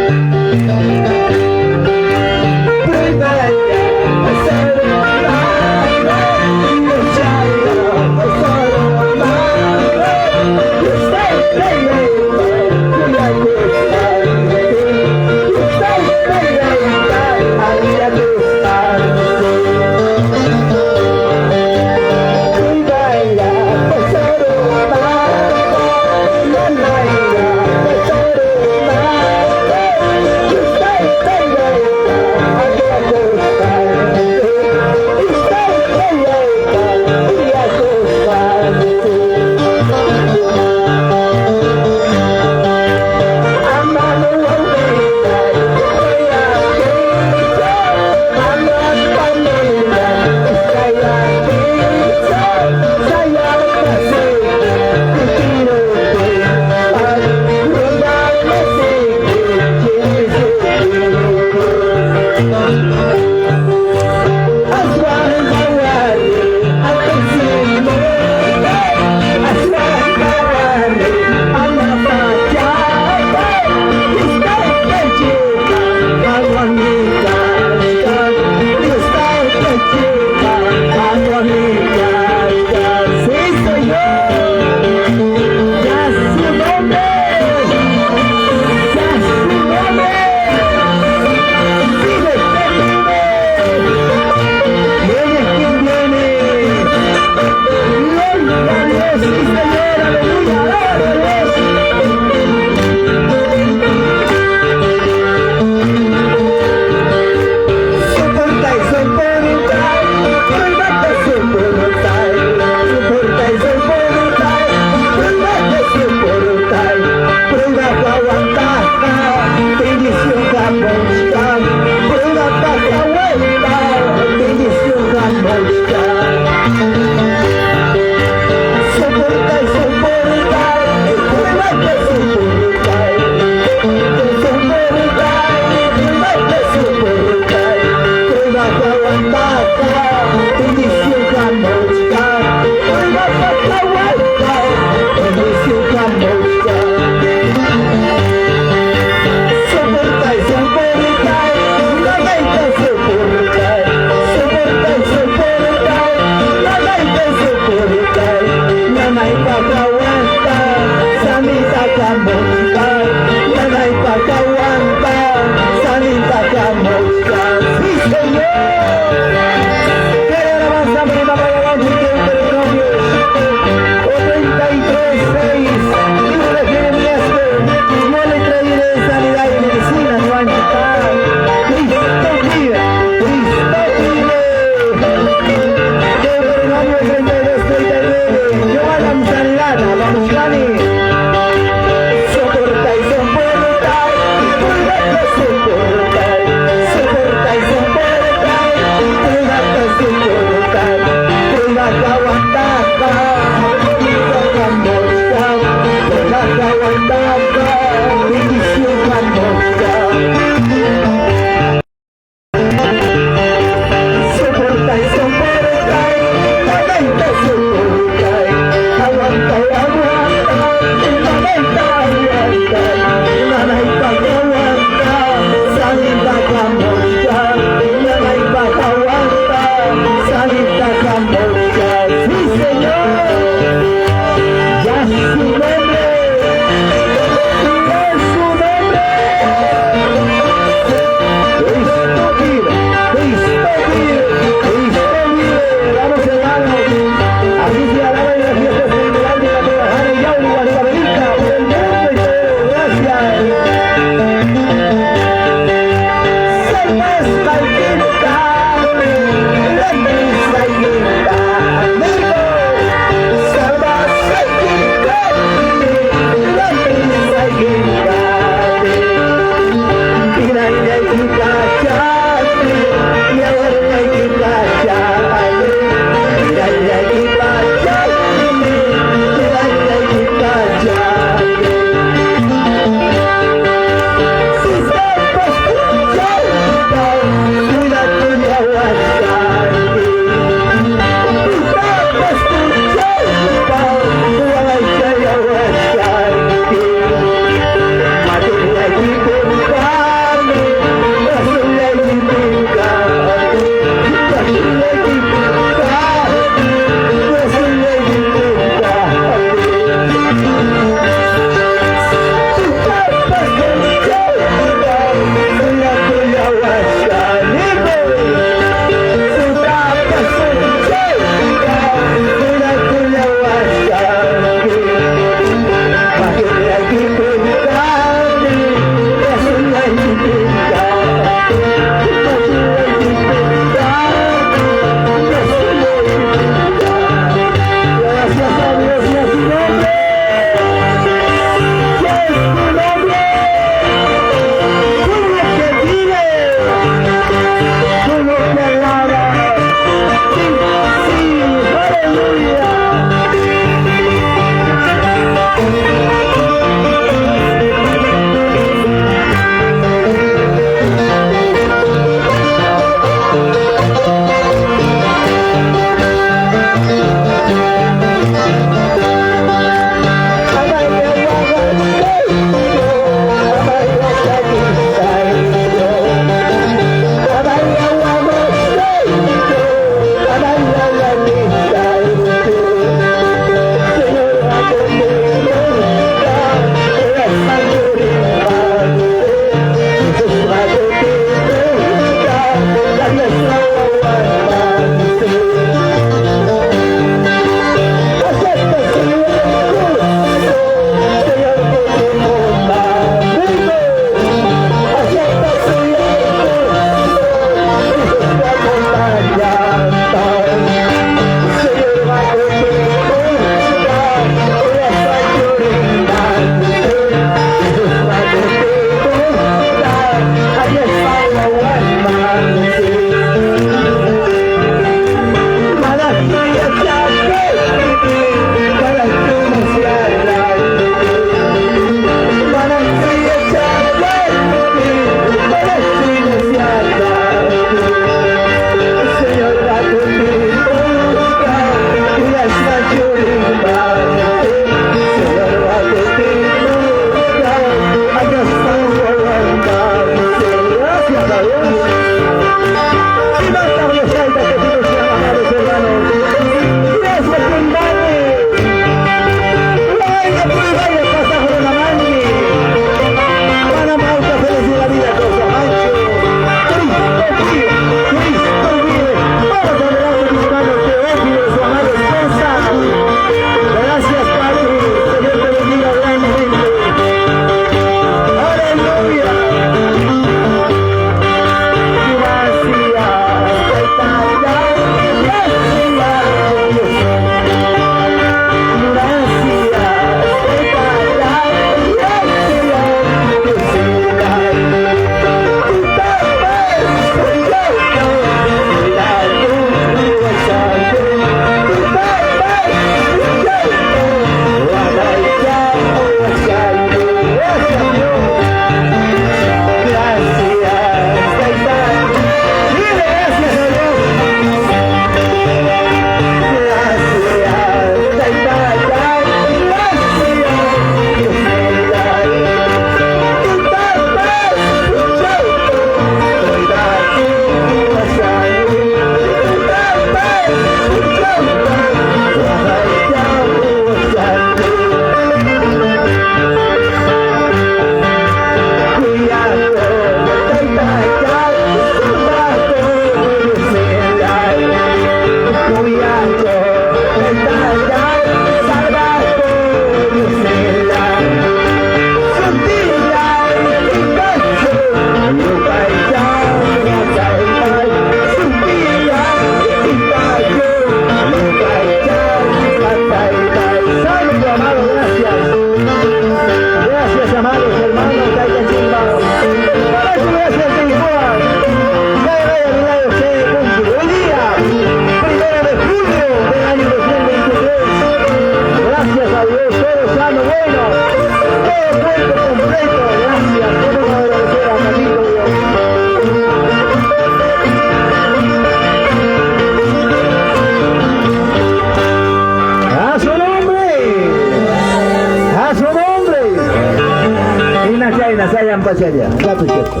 Mayan Pachaya, gato cierto.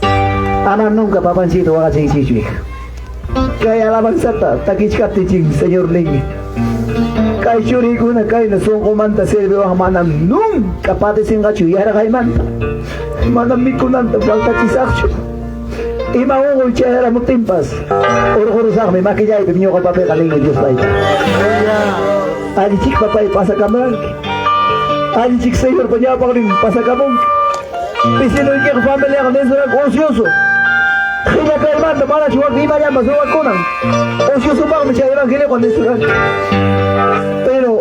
Ama nunca papancito haga sin chichi. Kaya alabanzata, takichkati ching, señor Ling. Kay churi kuna kay na son kumanta sirve wa manam nunca pati sin gachu yara kay manta. Manam mikunanta falta chisakchu. Ima ungol chera mutimpas. Oro sa may makijay pipinyo ka papel kaling Diyos tayo. Ali chik papay pasa kamang. Ali chik señor panyapang rin pasa kamong. Pisinoy kaya ka family ang nesurag osyoso. Kaya kay manta para chuwag di maya masuwag ko nang. Osyoso pa kami siya ilang gili kung nesurag. Pero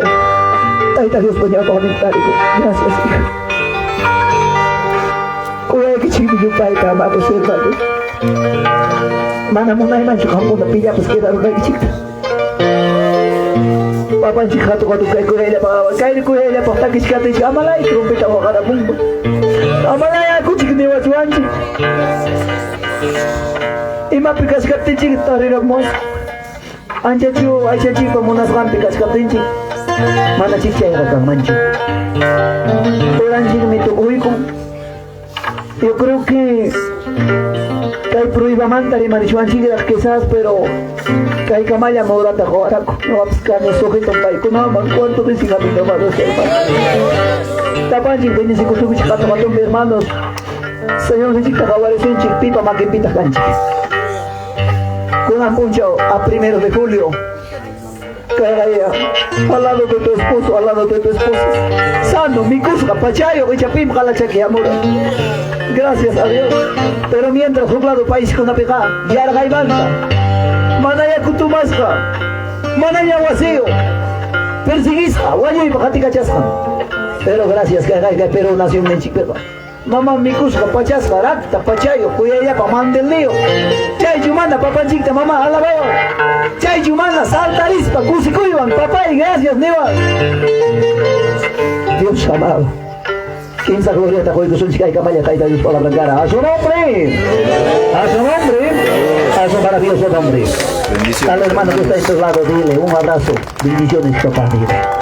tayo Diyos panyapang rin tari ko. Gracias. Kuya kichibig yung tayo tama ako sir bago. Mana mo na iman siya kamo na pilya pas kita rin kay Papan si kato kato kay kuya pa kay ni kuya pa tagis kato si amalay trumpet ako kada bumbo amalay ako si kiniwa suanji ima pikas katin si tari mo anja chu aisha chi pa muna kan pikas katin si mana si siya kang manchu orang si mito uy ko yo creo que kay prohiba mantari manishuan sigira quizás pero kay kamaya maurata ko arako no apskano sujeto pai kuno cuánto de sin amigo hermanos tapan si veni si kutubi chikato matum hermanos señor si chikta kawaresen chikpipa makipita kanchi con ampuncho a 1 de julio kaya al lado de tu esposo al lado de tu esposa sano mi cusca pachayo que chapim kalachaki amor. Gracias a Dios. Pero mientras un lado país con apega, yarga y banda, manaya kutumasca, manaya vacío, persiguisca, guayo y pajatica chasca. Pero gracias que hay pero nació en Chipepa. Mamá mi cusca pachasca, rakta, pachayo, cuya ya pa mande el lío. Chay chumana, papá chicta, mamá, alabeo. Chay chumana, salta rispa, cusicuyban, papá y gracias, neva. Dios amado. Quinta gloria te juego son chica y camaya taita Dios por la blancara. A su nombre. A su nombre. A su maravilloso nombre. Bendiciones. Al hermano que está a estos lados, dile un abrazo. Bendiciones, papá.